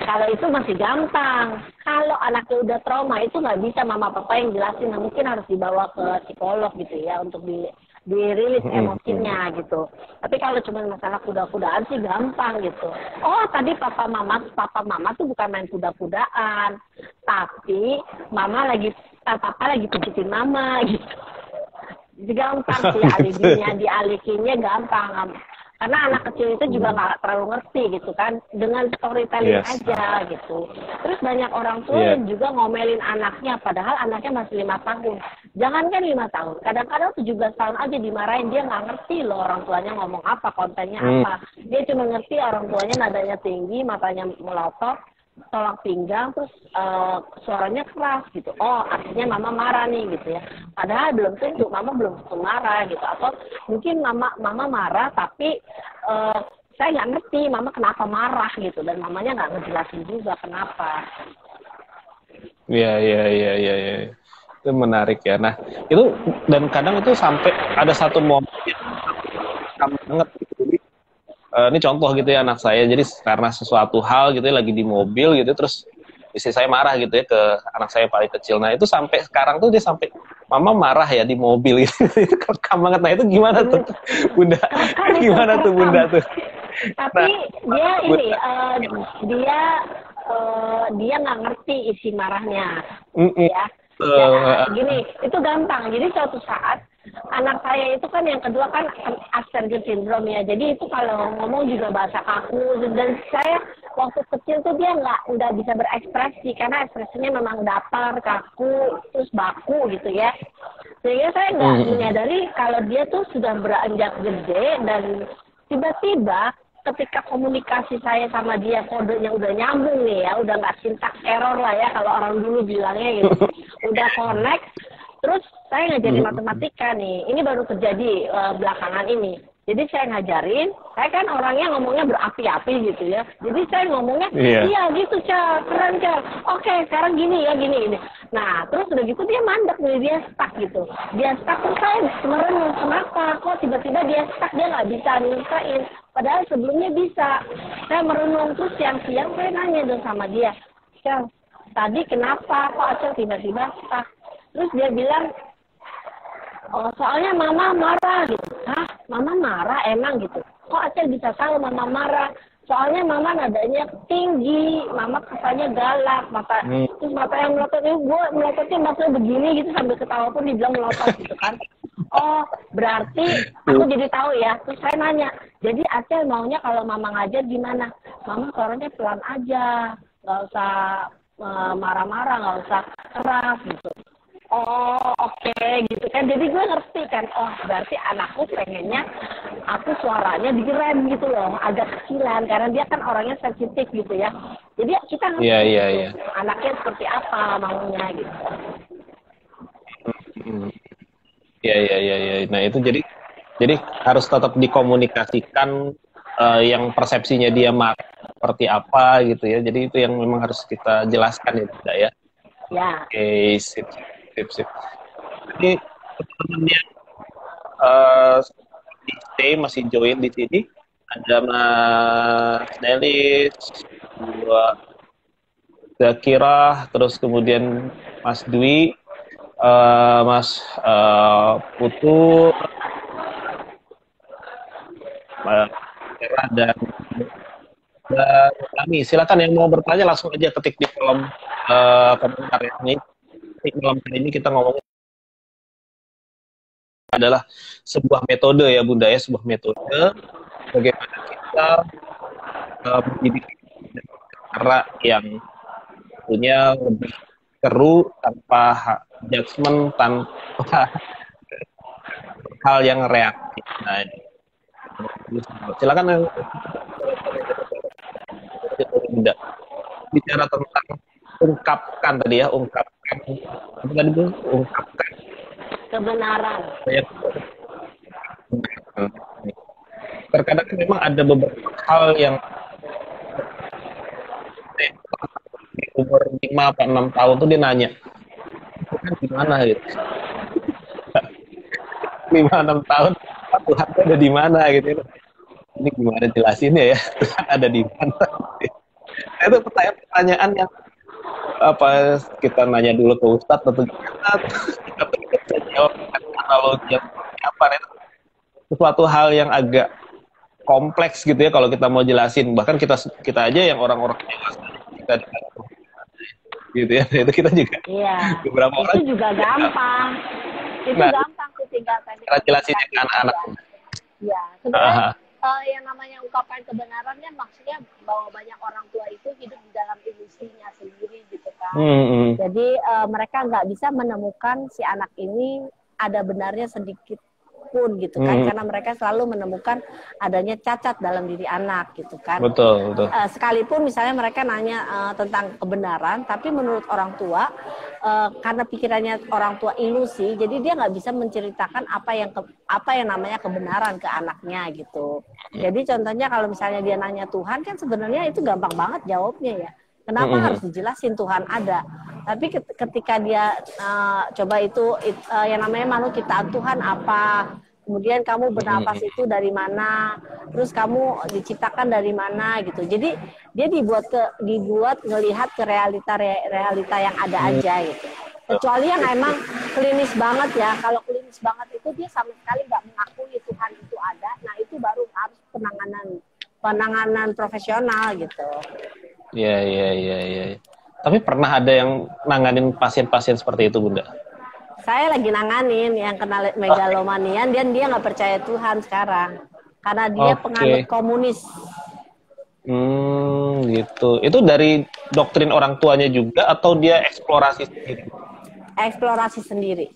kalau itu masih gampang. Kalau anaknya udah trauma, itu nggak bisa mama papa yang jelasin. Nah, mungkin harus dibawa ke psikolog gitu ya, untuk dirilis emosinya gitu. Tapi kalau cuma masalah kuda-kudaan sih gampang gitu. Oh, tadi papa mama tuh bukan main kuda-kudaan, tapi papa lagi pijitin mama gitu. Jadi gampang sih dialihinnya gampang. Karena anak kecil itu juga nggak terlalu ngerti gitu kan, dengan storytelling aja gitu. Terus banyak orang tua yang juga ngomelin anaknya, padahal anaknya masih 5 tahun. Jangankan 5 tahun, kadang-kadang 17 tahun aja dimarahin, dia nggak ngerti loh orang tuanya ngomong apa, kontennya apa. Dia cuma ngerti orang tuanya nadanya tinggi, matanya melotot, tolak pinggang, terus suaranya keras gitu. Oh, artinya mama marah nih gitu ya. Padahal mama belum tentu marah gitu. Atau mungkin mama marah tapi saya nggak ngerti mama kenapa marah gitu, dan mamanya nggak ngejelasin juga kenapa. Iya. Itu menarik ya. Nah, itu dan kadang itu sampai ada satu momen yang banget gitu. Jadi, ini contoh gitu ya anak saya. Jadi karena sesuatu hal gitu ya, lagi di mobil gitu, terus istri saya marah gitu ya ke anak saya paling kecil. Nah, itu sampai sekarang tuh dia sampai mama marah ya di mobil gitu. Itu kerekam banget. Nah, itu gimana tuh Bunda? Gimana tuh Bunda tuh? Tapi dia nggak ngerti isi marahnya, ya. Gini, itu gampang. Jadi suatu saat anak saya itu kan yang kedua kan Asperger syndrome ya. Jadi itu kalau ngomong juga bahasa kaku, dan saya waktu kecil tuh dia nggak bisa berekspresi karena ekspresinya memang datar, kaku, terus baku gitu ya. Sehingga saya nggak menyadari kalau dia tuh sudah beranjak gede, dan tiba-tiba ketika komunikasi saya sama dia kodenya udah nyambung nih ya, udah nggak syntax error lah ya kalau orang dulu bilangnya gitu, udah connect, terus saya ngajarin matematika nih, ini baru terjadi belakangan ini. Jadi saya ngajarin, saya kan orangnya ngomongnya berapi-api gitu ya. Jadi saya ngomongnya, iya gitu Cal, keren Cal. Oke, sekarang gini ya, gini. Nah, terus udah gitu dia mandek nih, dia stuck gitu. Dia stuck, terus saya merenung, kenapa? Kok tiba-tiba dia stuck, dia nggak bisa nyelesain. Padahal sebelumnya bisa. Saya merenung, terus siang-siang saya nanya dong sama dia, Cal, tadi kenapa kok Acel tiba-tiba stuck? Terus dia bilang, oh soalnya mama marah gitu. Hah? Mama marah emang gitu? Kok Acel bisa tahu mama marah? Soalnya mama nadanya tinggi, mama kesannya galak, terus mata yang melotot, gue melototnya matanya begini gitu, sambil ketawa pun dibilang melotot gitu kan. Oh, berarti aku jadi tahu ya. Terus saya nanya, jadi Acel maunya kalau mama ngajar gimana? Mama suaranya pelan aja, nggak usah marah-marah, nggak usah keras gitu. Oh, oke, gitu kan. Jadi gue ngerti kan, oh berarti anakku pengennya aku suaranya direm gitu loh, agak kecilan, karena dia kan orangnya sensitif gitu ya. Jadi kita ngerti gitu, anaknya seperti apa maunya gitu. Iya. Nah, itu jadi harus tetap dikomunikasikan yang persepsinya dia seperti apa gitu ya. Jadi itu yang memang harus kita jelaskan ya, tidak ya. Ya. Oke, sip. Jadi teman-teman yang stay masih join di sini, ada Mas Nelis, Zakira, terus kemudian Mas Dwi, Mas Putu, dan kami. Silakan yang mau bertanya langsung aja ketik di kolom komentar ini. Malam kali ini kita ngomongin adalah sebuah metode ya Bunda ya, sebuah metode bagaimana kita mendidik cara yang punya lebih seru, tanpa judgement, tanpa hal yang reaktif. Nah, silakan Bunda bicara tentang ungkapkan. kebenaran. Terkadang memang ada beberapa hal yang di umur 5 atau 6 tahun tuh dia nanya, Tuhan gimana gitu. 5-6 tahun, Tuhan tuh ada di mana gitu. Ini gimana jelasinnya ya, Tuhan ada di mana. Itu pertanyaan yang apa, kita nanya dulu ke Ustadz atau gimana, kita bisa jawab dengan analogi apa, itu sesuatu hal yang agak kompleks gitu ya kalau kita mau jelasin. Bahkan kita aja yang orang-orang dewasa kita gitu ya, itu kita juga beberapa itu orang juga gampang. Itu gampang tuh, tinggal cara jelasinnya ke anak-anak. Ya, sebenarnya yang namanya ungkapan kebenarannya maksudnya bahwa banyak orang tua itu hidup di dalam ilusinya sendiri gitu kan. Jadi mereka nggak bisa menemukan si anak ini ada benarnya sedikit pun gitu kan, karena mereka selalu menemukan adanya cacat dalam diri anak gitu kan. Betul. Sekalipun misalnya mereka nanya tentang kebenaran, tapi menurut orang tua karena pikirannya orang tua ilusi, jadi dia nggak bisa menceritakan apa yang namanya kebenaran ke anaknya gitu. Jadi contohnya kalau misalnya dia nanya Tuhan, kan sebenarnya itu gampang banget jawabnya ya. Kenapa harus dijelasin Tuhan ada? Tapi ketika dia coba itu yang namanya makhluk ciptaan Tuhan apa, kemudian kamu bernapas itu dari mana, terus kamu diciptakan dari mana gitu. Jadi dia dibuat ngelihat ke realita yang ada aja gitu. Kecuali yang emang klinis banget ya. Kalau klinis banget itu dia sama sekali nggak mengakui Tuhan itu ada. Nah itu baru harus penanganan profesional gitu. Iya. Tapi pernah ada yang nanganin pasien-pasien seperti itu, Bunda? Saya lagi nanganin yang kena megalomanian, dan dia nggak percaya Tuhan sekarang. Karena dia penganut komunis. Gitu. Itu dari doktrin orang tuanya juga atau dia eksplorasi sendiri? Eksplorasi sendiri.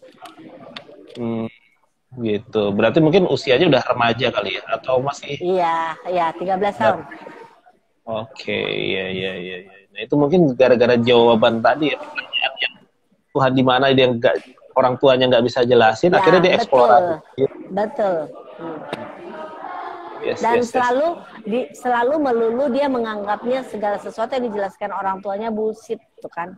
Gitu. Berarti mungkin usianya udah remaja kali ya? Atau masih? Iya, 13 tahun. Iya. Nah itu mungkin gara-gara jawaban tadi ya, pertanyaannya Tuhan di mana dia orang tuanya nggak bisa jelasin, akhirnya dia eksplorasi. Betul. Dan selalu melulu dia menganggapnya segala sesuatu yang dijelaskan orang tuanya bullshit, tuh kan?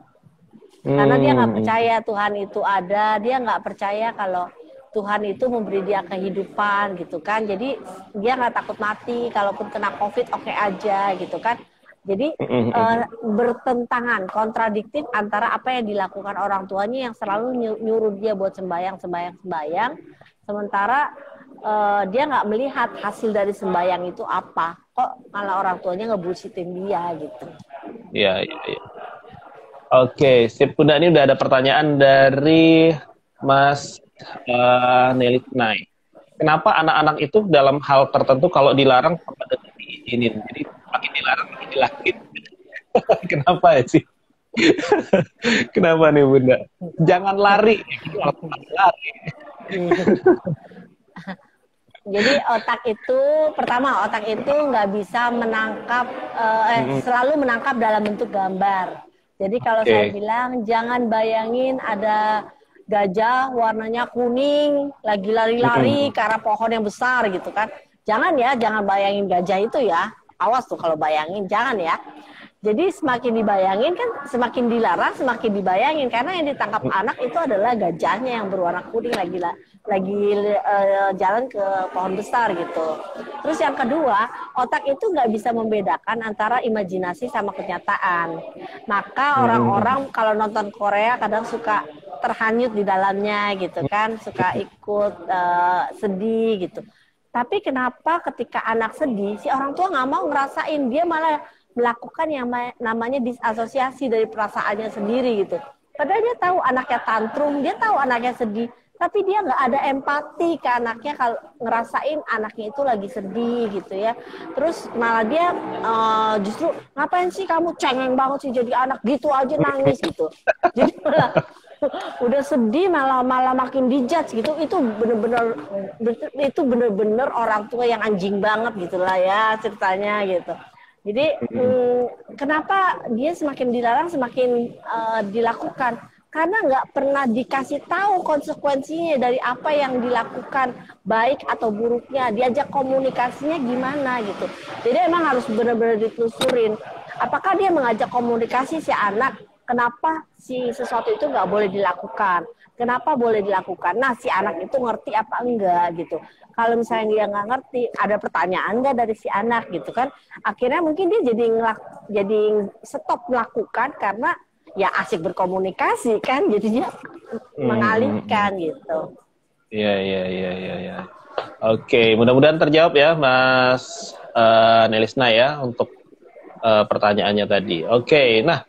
Karena dia nggak percaya Tuhan itu ada, dia nggak percaya kalau Tuhan itu memberi dia kehidupan gitu kan. Jadi dia nggak takut mati, kalaupun kena COVID oke aja gitu kan. Jadi bertentangan, kontradiktif antara apa yang dilakukan orang tuanya yang selalu nyuruh dia buat sembayang, sementara dia nggak melihat hasil dari sembayang itu apa. Kok malah orang tuanya ngebullshitin dia gitu. Iya. Oke, sip Bunda, ini udah ada pertanyaan dari Mas Nelly Nai. Kenapa anak-anak itu dalam hal tertentu kalau dilarang pada diizinin? Jadi makin dilarang makin dilakuin. Kenapa ya sih? Kenapa nih Bunda? Jangan lari. Lari. Jadi otak itu nggak bisa menangkap, selalu menangkap dalam bentuk gambar. Jadi kalau saya bilang jangan bayangin ada gajah warnanya kuning lagi lari-lari ke arah pohon yang besar gitu kan. Jangan bayangin gajah itu ya. Awas tuh kalau bayangin, jangan ya. Jadi semakin dibayangin kan semakin dilarang, semakin dibayangin, karena yang ditangkap anak itu adalah gajahnya yang berwarna kuning lagi jalan ke pohon besar gitu. Terus yang kedua, otak itu nggak bisa membedakan antara imajinasi sama kenyataan. Maka orang-orang kalau nonton Korea kadang suka terhanyut di dalamnya gitu kan, suka ikut sedih gitu. Tapi kenapa ketika anak sedih, si orang tua nggak mau ngerasain, dia malah melakukan yang namanya disasosiasi dari perasaannya sendiri gitu. Padahal dia tahu anaknya tantrum, dia tahu anaknya sedih, tapi dia nggak ada empati ke anaknya kalau ngerasain anaknya itu lagi sedih gitu ya. Terus malah dia justru ngapain sih kamu cengeng banget sih jadi anak gitu aja nangis gitu. Jadi malah udah sedih malah makin dijudge gitu. Itu bener-bener orang tua yang anjing banget gitulah ya ceritanya gitu. Jadi kenapa dia semakin dilarang semakin dilakukan? karena nggak pernah dikasih tahu konsekuensinya dari apa yang dilakukan, baik atau buruknya, diajak komunikasinya gimana gitu. Jadi emang harus benar-benar ditelusurin, apakah dia mengajak komunikasi si anak, kenapa si sesuatu itu nggak boleh dilakukan, kenapa boleh dilakukan. Nah, si anak itu ngerti apa enggak gitu. Kalau misalnya dia nggak ngerti, ada pertanyaan nggak dari si anak gitu kan, akhirnya mungkin dia jadi stop melakukan karena ya asik berkomunikasi kan, jadinya mengalihkan gitu. Iya. Oke, mudah-mudahan terjawab ya Mas Nelisna ya untuk pertanyaannya tadi. Oke, nah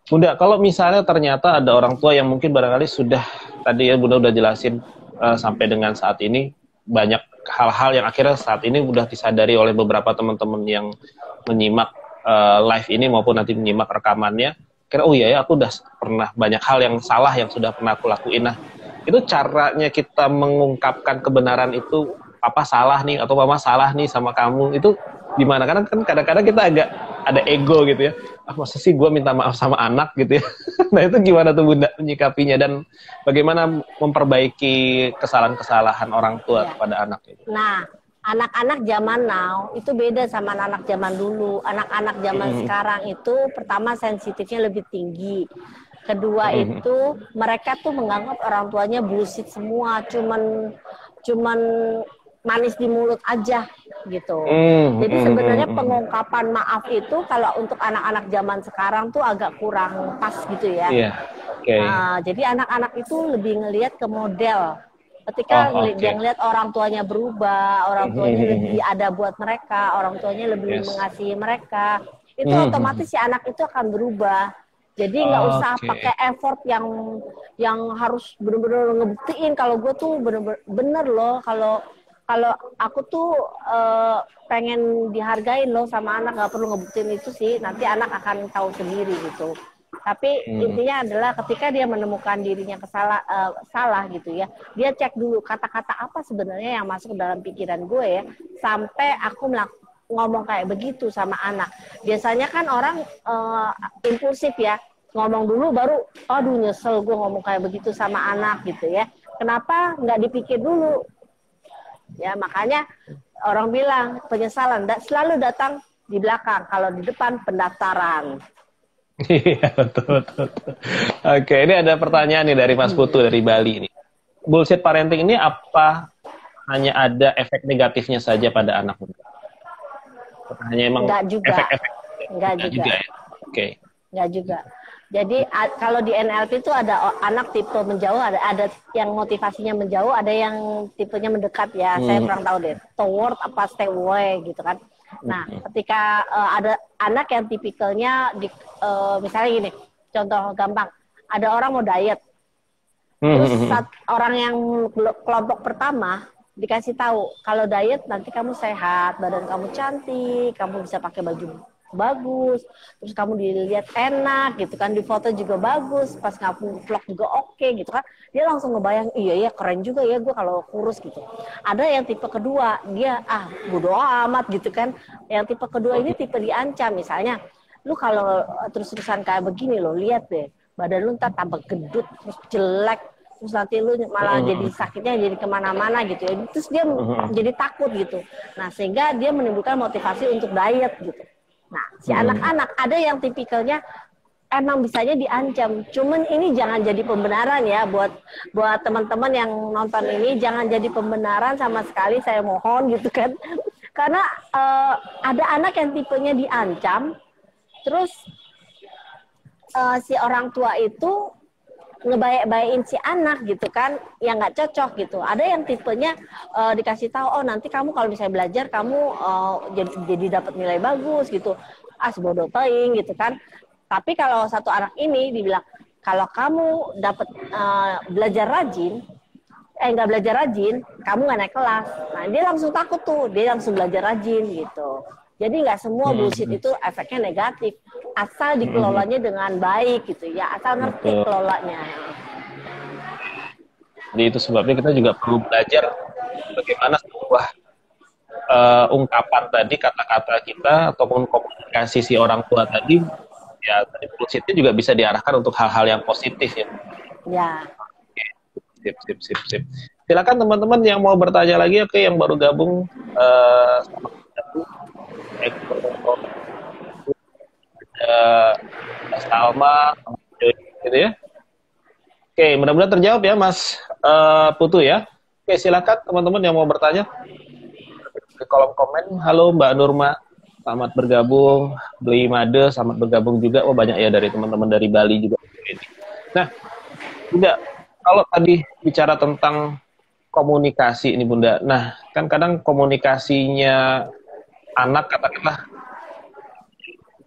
Bunda, kalau misalnya ternyata ada orang tua yang mungkin barangkali sudah, tadi ya Bunda udah jelasin sampai dengan saat ini, banyak hal-hal yang akhirnya saat ini udah disadari oleh beberapa teman-teman yang menyimak live ini maupun nanti menyimak rekamannya, kira oh iya ya aku udah pernah banyak hal yang salah yang sudah pernah aku lakuin. Nah, itu caranya kita mengungkapkan kebenaran itu, papa salah nih atau mama salah nih sama kamu, itu gimana? Karena kan kadang-kadang kita agak ada ego gitu ya. Masa sih gue minta maaf sama anak gitu ya. Nah, itu gimana tuh Bunda menyikapinya dan bagaimana memperbaiki kesalahan-kesalahan orang tua kepada anak itu? Nah, anak-anak zaman now itu beda sama anak zaman dulu. Anak-anak zaman sekarang itu pertama sensitifnya lebih tinggi. Kedua itu mereka tuh menganggap orang tuanya bullshit semua, cuman manis di mulut aja gitu. Jadi sebenarnya pengungkapan maaf itu kalau untuk anak-anak zaman sekarang tuh agak kurang pas gitu ya. Nah, jadi anak-anak itu lebih ngelihat ke model. Ketika dia ngelihat orang tuanya berubah, orang tuanya lebih ada buat mereka, orang tuanya lebih mengasihi mereka, itu otomatis si anak itu akan berubah. Jadi nggak usah pakai effort yang harus benar-benar ngebuktiin kalau gue tuh bener loh, kalau aku tuh pengen dihargain loh sama anak, nggak perlu ngebuktiin itu sih, nanti anak akan tahu sendiri gitu. Tapi intinya adalah ketika dia menemukan dirinya salah gitu ya, dia cek dulu kata-kata apa sebenarnya yang masuk ke dalam pikiran gue ya, sampai aku ngomong kayak begitu sama anak. Biasanya kan orang impulsif ya, ngomong dulu baru, aduh nyesel gue ngomong kayak begitu sama anak gitu ya. Kenapa nggak dipikir dulu? Ya makanya orang bilang penyesalan selalu datang di belakang, kalau di depan pendaftaran. Iya, betul. Oke, ini ada pertanyaan nih dari Mas Putu dari Bali nih. Bullshit parenting ini apa hanya ada efek negatifnya saja pada anak? Hanya emang efek-efek? Enggak juga. Ya? Oke. Enggak juga. Jadi kalau di NLP itu ada anak tipe menjauh, ada yang motivasinya menjauh, ada yang tipenya mendekat ya. Saya kurang tahu deh. Toward apa stay away gitu kan. Nah, ketika ada anak yang tipikalnya misalnya gini, contoh gampang, ada orang mau diet, terus orang yang kelompok pertama dikasih tahu kalau diet nanti kamu sehat, badan kamu cantik, kamu bisa pakai baju bagus, terus kamu dilihat enak gitu kan, di foto juga bagus, pas ngaku vlog juga oke gitu kan, dia langsung ngebayang iya ya keren juga ya gue kalau kurus gitu. Ada yang tipe kedua, dia bodo amat gitu kan. Yang tipe kedua ini tipe diancam, misalnya lu kalau terus-terusan kayak begini lo, lihat deh badan lu ntar tambah gendut, terus jelek, terus nanti lu malah jadi sakitnya jadi kemana-mana gitu ya. Terus dia jadi takut gitu. Nah sehingga dia menimbulkan motivasi untuk diet gitu. Nah, si anak-anak ada yang tipikalnya emang bisanya diancam. Cuman ini jangan jadi pembenaran ya buat teman-teman yang nonton ini, jangan jadi pembenaran sama sekali, saya mohon gitu kan. Karena ada anak yang tipenya diancam, terus si orang tua itu ngebaik-baikin si anak gitu kan, yang nggak cocok gitu. Ada yang tipenya dikasih tahu, oh nanti kamu kalau misalnya belajar kamu jadi dapat nilai bagus gitu, sebodoh teing gitu kan. Tapi kalau satu anak ini dibilang kalau kamu dapat belajar rajin, nggak belajar rajin, kamu nggak naik kelas. Nah dia langsung takut tuh, dia langsung belajar rajin gitu. Jadi nggak semua bullshit itu efeknya negatif, asal dikelolanya dengan baik gitu ya, asal ngerti kelolanya. Jadi itu sebabnya kita juga perlu belajar bagaimana sebuah ungkapan tadi, kata-kata kita ataupun komunikasi si orang tua tadi ya impulsifnya juga bisa diarahkan untuk hal-hal yang positif ya. Ya. Sip, sip, sip, sip. Silakan teman-teman yang mau bertanya lagi, oke, yang baru gabung sama Mas Salma, gitu ya. Oke, mudah-mudahan terjawab ya Mas Putu ya. Oke, silakan teman-teman yang mau bertanya ke kolom komen. Halo Mbak Nurma, selamat bergabung. Beli Made, selamat bergabung juga. Oh banyak ya dari teman-teman dari Bali juga. Nah, Bunda, kalau tadi bicara tentang komunikasi ini Bunda. Nah, kan kadang komunikasinya anak katakanlah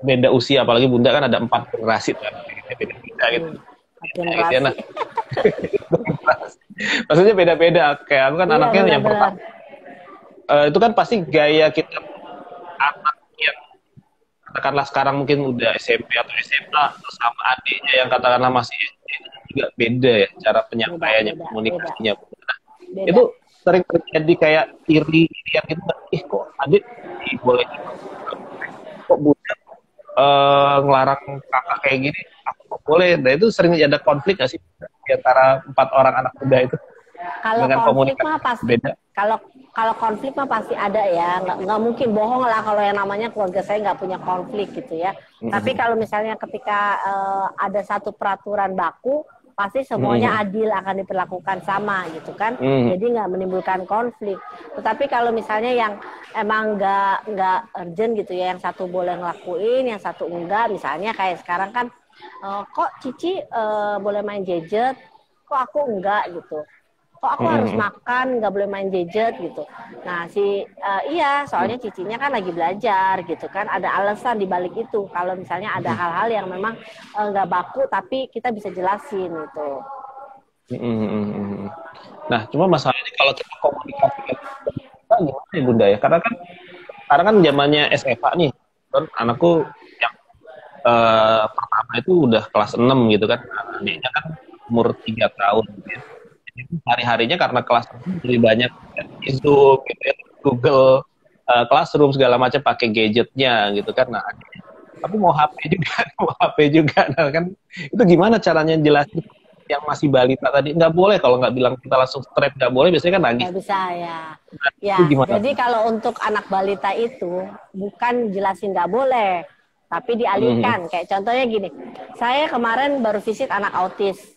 beda usia, apalagi Bunda kan ada 4 generasi kan. Beda-beda gitu. Generasi. Nah, maksudnya beda-beda. Kayak aku kan anaknya yang pertama. Itu kan pasti gaya kita anak yang katakanlah sekarang mungkin udah SMP atau SMA terus sama adiknya yang katakanlah masih SD juga beda ya cara penyampaiannya, komunikasinya. Nah, itu sering terjadi kayak iri-irian gitu. Kok adik boleh kok Bunda ngelarang kakak kayak gini, aku kok boleh. Nah itu sering ada konflik nggak sih di antara 4 orang anak muda itu? Kalau konflik mah pasti beda. Kalau konflik mah pasti ada ya, nggak mungkin bohong lah kalau yang namanya keluarga saya nggak punya konflik gitu ya. Tapi kalau misalnya ketika ada satu peraturan baku, pasti semuanya adil akan diperlakukan sama gitu kan. Jadi nggak menimbulkan konflik. Tetapi kalau misalnya yang emang nggak urgent gitu ya, yang satu boleh ngelakuin, yang satu enggak, misalnya kayak sekarang kan, kok Cici boleh main gadget, kok aku enggak gitu. Kok aku harus makan, nggak boleh main gadget gitu. Nah iya, soalnya cicinya kan lagi belajar gitu kan. Ada alasan di balik itu. Kalau misalnya ada hal-hal yang memang nggak baku, tapi kita bisa jelasin gitu. Nah, cuma masalahnya kalau kita komunikasi gimana ya Bunda ya? Karena kan sekarang kan zamannya SMA nih. Kan anakku yang pertama itu udah kelas 6 gitu kan. Adiknya kan umur 3 tahun gitu ya. Hari-harinya karena kelas lebih banyak Zoom gitu ya, Google Classroom segala macam pakai gadgetnya gitu kan. Nah, tapi mau HP juga, nah kan itu gimana caranya jelasin yang masih balita tadi nggak boleh, kalau nggak bilang kita langsung straight nggak boleh, biasanya kan nangis. Nggak bisa ya. Nah, ya, jadi kalau untuk anak balita itu bukan jelasin nggak boleh, tapi dialihkan. Kayak contohnya gini, saya kemarin baru visit anak autis.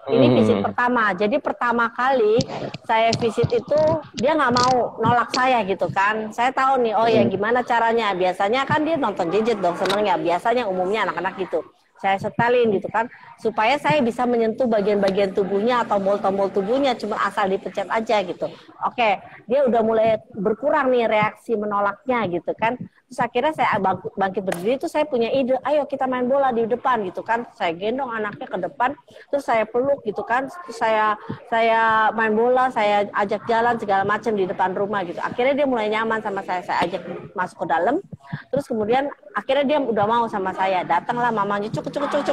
Ini visit pertama, jadi pertama kali saya visit itu dia nggak mau, nolak saya gitu kan. Saya tahu nih, oh ya gimana caranya. Biasanya kan dia nonton gadget dong senengnya, biasanya umumnya anak-anak gitu. Saya setelin gitu kan, supaya saya bisa menyentuh bagian-bagian tubuhnya atau tombol-tombol tubuhnya, cuma asal dipencet aja gitu. Oke, dia udah mulai berkurang nih reaksi menolaknya gitu kan. Terus akhirnya saya bangkit berdiri, itu saya punya ide, ayo kita main bola di depan gitu kan. Saya gendong anaknya ke depan, terus saya peluk gitu kan. Terus saya main bola, saya ajak jalan segala macam di depan rumah gitu. Akhirnya dia mulai nyaman sama saya ajak masuk ke dalam. Terus kemudian akhirnya dia udah mau sama saya. Datanglah mamanya, cuk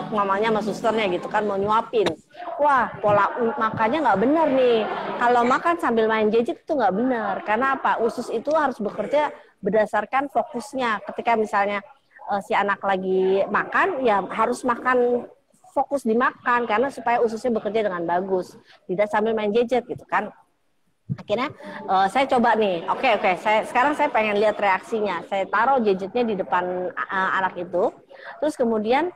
mamanya sama susternya gitu kan, mau nyuapin. Wah, pola makannya nggak benar nih. Kalau makan sambil main gadget itu nggak benar. Karena apa? Usus itu harus bekerja berdasarkan fokusnya. Ketika misalnya si anak lagi makan, ya harus makan fokus dimakan karena supaya ususnya bekerja dengan bagus, tidak sambil main gadget gitu kan. Akhirnya saya coba nih, oke, sekarang saya pengen lihat reaksinya. Saya taruh gadgetnya di depan anak itu, terus kemudian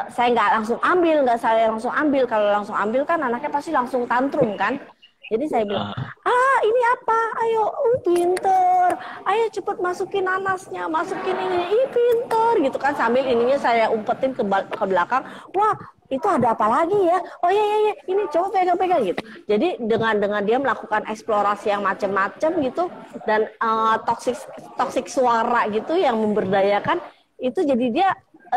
saya nggak langsung ambil. Kalau langsung ambil kan anaknya pasti langsung tantrum kan. Jadi saya bilang, ini apa? Ayo, pinter. Ayo cepet masukin nanasnya, masukin ini, pinter gitu kan. Sambil ininya saya umpetin ke belakang. Wah, itu ada apa lagi ya? Oh iya, ini coba pegang-pegang gitu. Jadi dengan dia melakukan eksplorasi yang macam-macam gitu, dan toksik suara gitu yang memberdayakan, itu jadi dia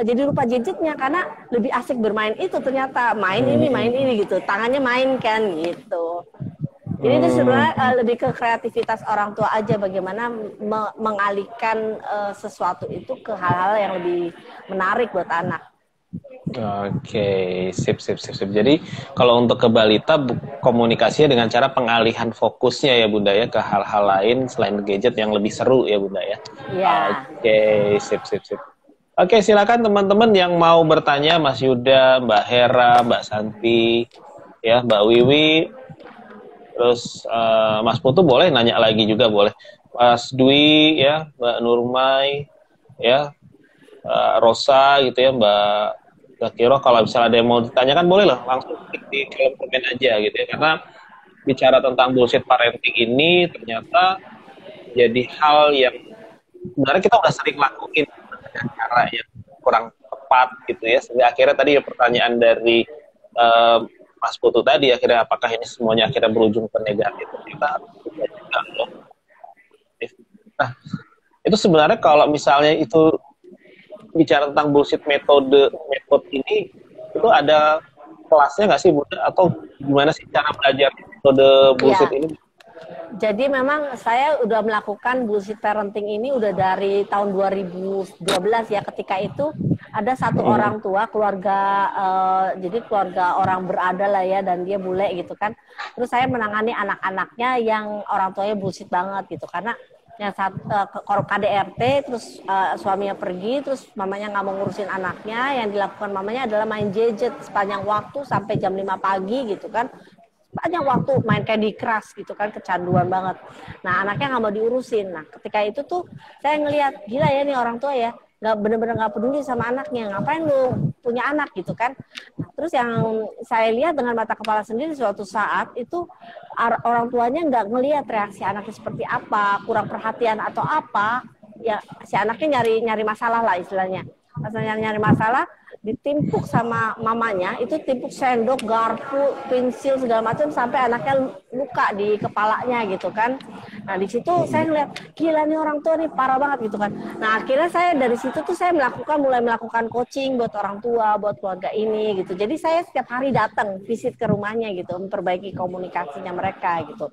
jadi lupa gadgetnya karena lebih asik bermain itu ternyata. Main ini gitu, tangannya main kan gitu. Jadi itu sebenarnya lebih ke kreativitas orang tua aja, bagaimana mengalihkan sesuatu itu ke hal-hal yang lebih menarik buat anak. Oke, sip. Jadi kalau untuk ke balita komunikasinya dengan cara pengalihan fokusnya ya Bunda ya ke hal-hal lain selain gadget yang lebih seru ya Bunda ya. Iya. Oke, sip. Oke, silakan teman-teman yang mau bertanya, Mas Yuda, Mbak Hera, Mbak Santi, ya, Mbak Wiwi, terus Mas Putu boleh nanya lagi juga boleh. Mas Dwi, ya, Mbak Nurmai, ya, Rosa, gitu ya, Mbak Kiro. Kalau misalnya ada yang mau ditanyakan boleh lah, langsung klik di kolom komen aja gitu ya. Karena bicara tentang bullshit parenting ini ternyata jadi hal yang sebenarnya kita udah sering lakuin dengan cara yang kurang tepat gitu ya, sehingga akhirnya tadi pertanyaan dari Mas Putu tadi, akhirnya apakah ini semuanya akhirnya berujung ke negatif, kita harus juga loh. Nah, itu sebenarnya kalau misalnya itu bicara tentang bullshit metode ini, itu ada kelasnya nggak sih Bunda, atau gimana sih cara belajar metode bullshit Ya. ini? Jadi memang saya udah melakukan bullshit parenting ini udah dari tahun 2012 ya. Ketika itu ada satu orang tua keluarga, jadi keluarga orang berada lah ya, dan dia bule gitu kan. Terus saya menangani anak-anaknya yang orang tuanya bullshit banget gitu, karena yang saat korup KDRT, terus suaminya pergi, terus mamanya nggak mau ngurusin anaknya. Yang dilakukan mamanya adalah main gadget sepanjang waktu sampai jam 5 pagi gitu kan, banyak waktu main Candy Crush gitu kan, kecanduan banget. Nah, anaknya nggak mau diurusin. Nah, ketika itu tuh saya ngelihat, gila ya nih orang tua ya, nggak bener-bener nggak peduli sama anaknya. Ngapain lu punya anak gitu kan? Nah, terus yang saya lihat dengan mata kepala sendiri, suatu saat itu orang tuanya nggak ngelihat reaksi anaknya seperti apa, kurang perhatian atau apa. Ya, si anaknya nyari masalah lah istilahnya. Pas nyari masalah, ditimpuk sama mamanya, itu timpuk sendok, garpu, pensil segala macam sampai anaknya luka di kepalanya gitu kan. Nah, di situ saya ngeliat, gila nih orang tua nih parah banget gitu kan. Nah, akhirnya saya dari situ tuh saya mulai melakukan coaching buat orang tua, buat keluarga ini gitu. Jadi saya setiap hari datang visit ke rumahnya gitu, memperbaiki komunikasinya mereka gitu.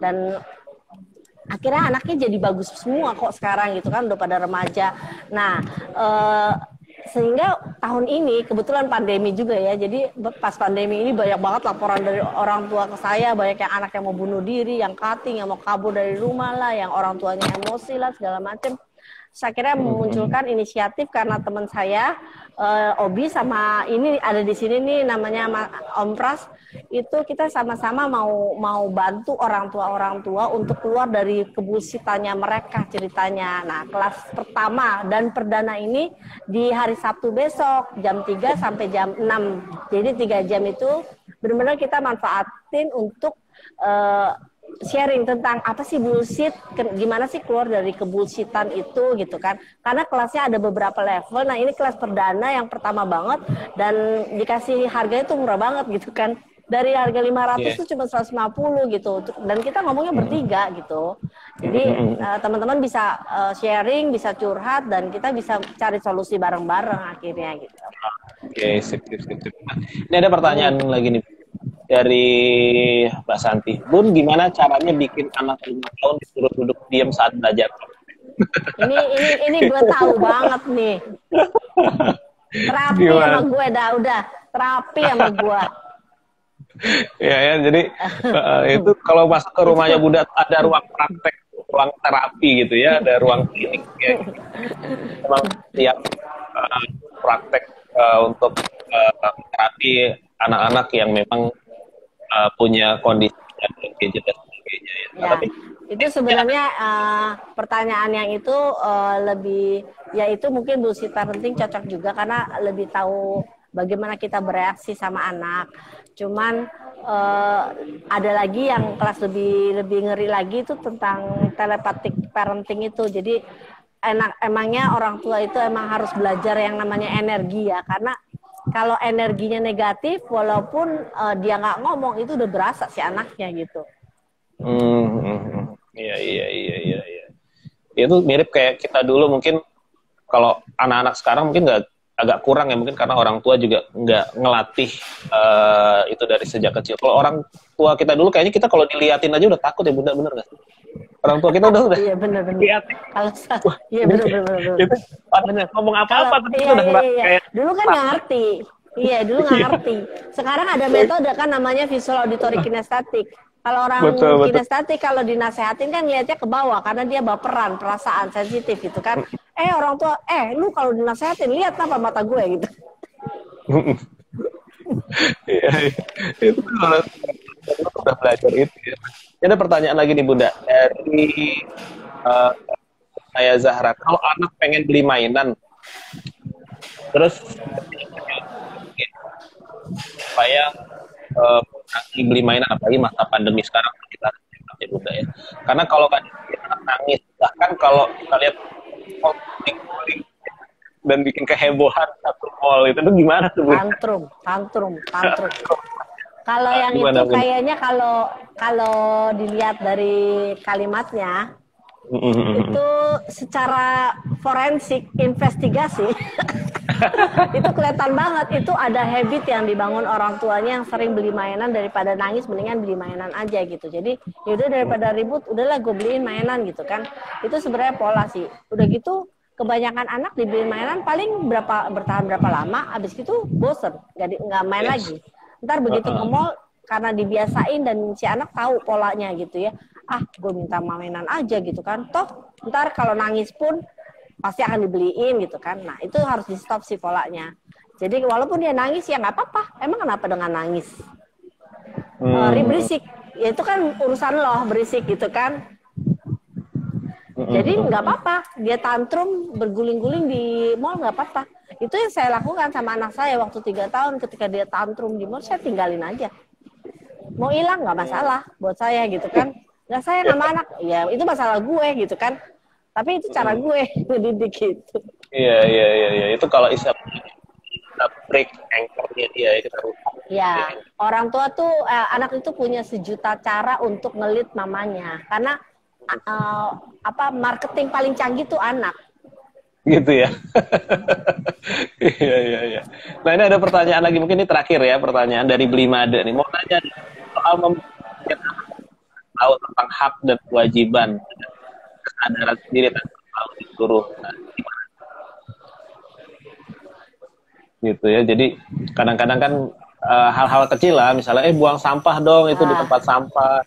Dan akhirnya anaknya jadi bagus semua kok sekarang gitu kan, udah pada remaja. Nah, sehingga tahun ini kebetulan pandemi juga ya, jadi pas pandemi ini banyak banget laporan dari orang tua ke saya, banyak yang anak yang mau bunuh diri, yang cutting, yang mau kabur dari rumah lah, yang orang tuanya emosi lah segala macam. Saya kira memunculkan inisiatif karena teman saya Obi sama ini ada di sini nih namanya Om Pras, itu kita sama-sama mau bantu orang tua untuk keluar dari kebusitannya mereka ceritanya. Nah, kelas pertama dan perdana ini di hari Sabtu besok jam 3 sampai jam 6. Jadi 3 jam itu benar-benar kita manfaatin untuk sharing tentang apa sih bullshit, gimana sih keluar dari kebullshitan itu gitu kan. Karena kelasnya ada beberapa level. Nah, ini kelas perdana yang pertama banget dan dikasih harganya tuh murah banget gitu kan. Dari harga 500 tuh cuma 150 gitu. Dan kita ngomongnya bertiga gitu. Jadi teman-teman bisa sharing, bisa curhat, dan kita bisa cari solusi bareng-bareng akhirnya gitu. Oke, sip. Ini ada pertanyaan lagi nih dari Mbak Santi. Bun, gimana caranya bikin anak 5 tahun disuruh duduk diam saat belajar? Ini gue tahu banget nih. Terapi sama gue udah terapi sama gue. Ya, jadi itu kalau masuk ke rumahnya Bunda ada ruang praktek, ruang terapi gitu ya, ada ruang klinik ya. Memang tiap praktek untuk terapi anak-anak yang memang punya kondisi gadget dan sebagainya ya. Ya, itu sebenarnya pertanyaan yang itu lebih, ya itu mungkin bullshit parenting cocok juga karena lebih tahu bagaimana kita bereaksi sama anak. Cuman ada lagi yang kelas lebih ngeri lagi itu tentang telepathic parenting itu. Jadi emangnya orang tua itu emang harus belajar yang namanya energi ya, karena kalau energinya negatif, walaupun dia nggak ngomong, itu udah berasa si anaknya gitu. Iya. Itu mirip kayak kita dulu mungkin. Kalau anak-anak sekarang mungkin agak kurang ya, mungkin karena orang tua juga nggak ngelatih itu dari sejak kecil. Kalau orang tua kita dulu kayaknya kita kalau diliatin aja udah takut ya, Bunda, bener nggak sih? Orang tua kita udah iya bener. Kalau iya bener. Ngomong apa-apa tapi iya, udah kayak dulu kan nggak ngerti. Iya, dulu nggak ngerti. Sekarang ada metode kan namanya visual auditory kinestetik. Kalau orang Betul, betul. kinestetik kalau dinasehatin kan lihatnya ke bawah karena dia baperan, perasaan, sensitif gitu kan. Orang tua, lu kalau dinasehatin lihat apa mata gue gitu. Iya, iya. Itu kalau udah belajar itu ya. Ini ada pertanyaan lagi nih Bunda dari eh, saya Zahra. Kalau anak pengen beli mainan, terus supaya beli mainan apalagi masa pandemi sekarang kita ya Bunda ya. Karena kalau kan anak nangis, bahkan kalau kita lihat guling-guling dan bikin kehebohan satu mall itu tuh gimana tuh Bunda? Tantrum. Kalau yang Gimana, itu Bunda? kayaknya kalau dilihat dari kalimatnya itu secara forensik investigasi itu kelihatan banget itu ada habit yang dibangun orang tuanya yang sering beli mainan daripada nangis mendingan beli mainan aja gitu. Jadi yaudah daripada ribut udahlah gue beliin mainan gitu kan. Itu sebenarnya pola sih. Udah gitu kebanyakan anak dibeliin mainan paling bertahan berapa lama, abis itu bosen nggak main lagi. Ntar begitu ke mall karena dibiasain dan si anak tahu polanya gitu ya. Gue minta mainan aja gitu kan. Toh ntar kalau nangis pun pasti akan dibeliin gitu kan. Nah itu harus di stop sih polanya. Jadi walaupun dia nangis ya nggak apa-apa. Emang kenapa dengan nangis? Berisik. Ya itu kan urusan lo berisik gitu kan. Jadi nggak apa-apa. Dia tantrum berguling-guling di mall nggak apa-apa. Itu yang saya lakukan sama anak saya waktu 3 tahun ketika dia tantrum di mall saya tinggalin aja. Mau hilang nggak masalah buat saya gitu kan. Nggak sayang sama anak, ya itu masalah gue gitu kan. Tapi itu cara gue mendidik gitu. Iya. Itu kalau istilah kita break anchor-nya dia ya, kita rubah. Ya, orang tua tuh anak itu punya sejuta cara untuk ngelit mamanya. Karena marketing paling canggih tuh anak. Gitu ya. Iya. Nah ini ada pertanyaan lagi, mungkin ini terakhir ya, pertanyaan dari Blimade nih. Mau nanya soal tahu tentang hak dan kewajiban, kesadaran sendiri tentang disuruh gimana gitu ya. Jadi kadang-kadang kan hal-hal kecil lah, misalnya buang sampah dong itu di tempat sampah.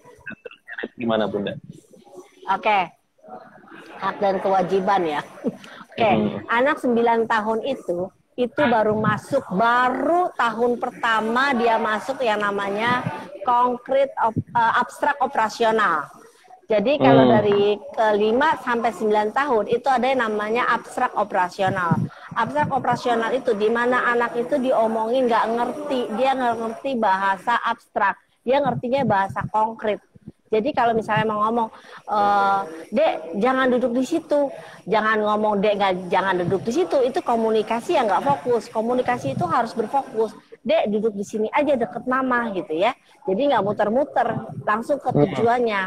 Gimana Bunda? Oke. Hak dan kewajiban ya. Oke, anak 9 tahun itu baru tahun pertama dia masuk yang namanya konkret abstrak operasional. Jadi kalau dari 5 sampai 9 tahun itu ada yang namanya abstrak operasional. Abstrak operasional itu di mana anak itu diomongin nggak ngerti, dia nggak ngerti bahasa abstrak, dia ngertinya bahasa konkret. Jadi kalau misalnya mau ngomong, Dek jangan duduk di situ, jangan ngomong Dek jangan duduk di situ, itu komunikasi yang nggak fokus. Komunikasi itu harus berfokus. Dek duduk di sini aja deket mama gitu ya. Jadi nggak muter-muter, langsung ke tujuannya.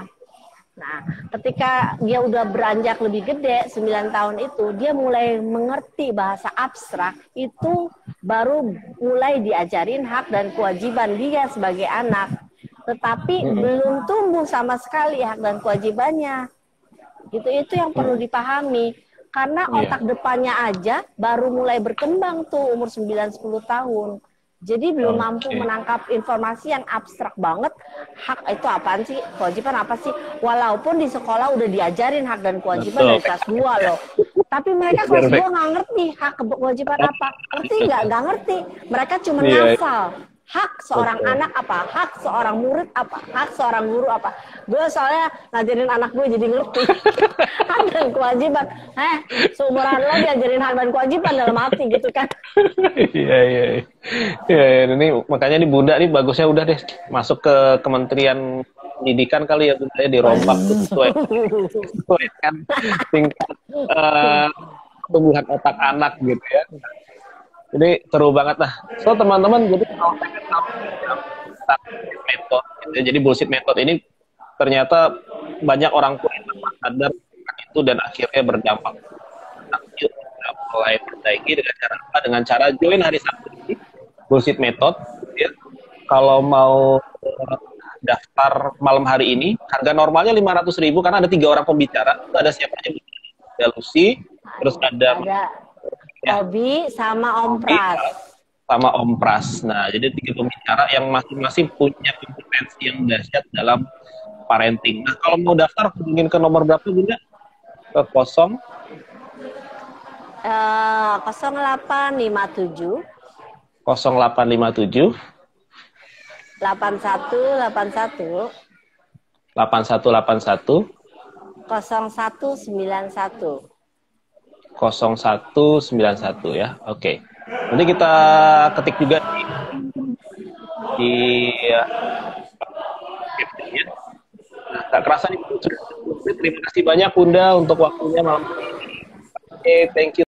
Nah, ketika dia udah beranjak lebih gede, 9 tahun itu, dia mulai mengerti bahasa abstrak, itu baru mulai diajarin hak dan kewajiban dia sebagai anak. Tetapi belum tumbuh sama sekali hak dan kewajibannya. Itu yang perlu dipahami. Karena otak depannya aja baru mulai berkembang tuh umur 9-10 tahun. Jadi belum mampu menangkap informasi yang abstrak banget. Hak itu apaan sih? Kewajiban apa sih? Walaupun di sekolah udah diajarin hak dan kewajiban dari kelas 2 loh. Tapi mereka kelas 2 nggak ngerti hak kewajiban apa. Ngerti nggak? Nggak ngerti. Mereka cuma ngafal. Hak seorang anak apa? Hak seorang murid apa? Hak seorang guru apa? Gue soalnya ngajarin anak gue jadi ngerti hak dan kewajiban. Seumuran lo diajarin hak dan kewajiban dalam hati gitu kan. Iya. Ini makanya nih Bunda nih bagusnya udah deh masuk ke Kementerian Pendidikan kali ya Bunda ya, dirombak sesuai kan tingkat pertumbuhan otak anak gitu ya. Jadi seru banget lah. So teman-teman, jadi kalau pengen tahu metode, gitu ya, jadi bullshit method ini ternyata banyak orang tua yang sadar itu dan akhirnya berdampak. Mulai perbaiki dengan cara join hari Sabtu ini bullshit method. Ya. Kalau mau daftar malam hari ini, harga normalnya 500.000 karena ada 3 orang pembicara. Itu ada siapa aja? Ada Lucy, terus ada Obi sama Om Pras. Sama Om Pras. Nah, jadi 3 pembicara yang masing-masing punya kompetensi yang dahsyat dalam parenting. Nah, kalau mau daftar hubungin ke nomor berapa Bunda? Ke 0857 0857 8181 8181 0191. 0191 ya. Oke. Nanti kita ketik juga di ya. Nah, gak kerasa nih, terima kasih banyak Bunda untuk waktunya malam ini. Oke, thank you.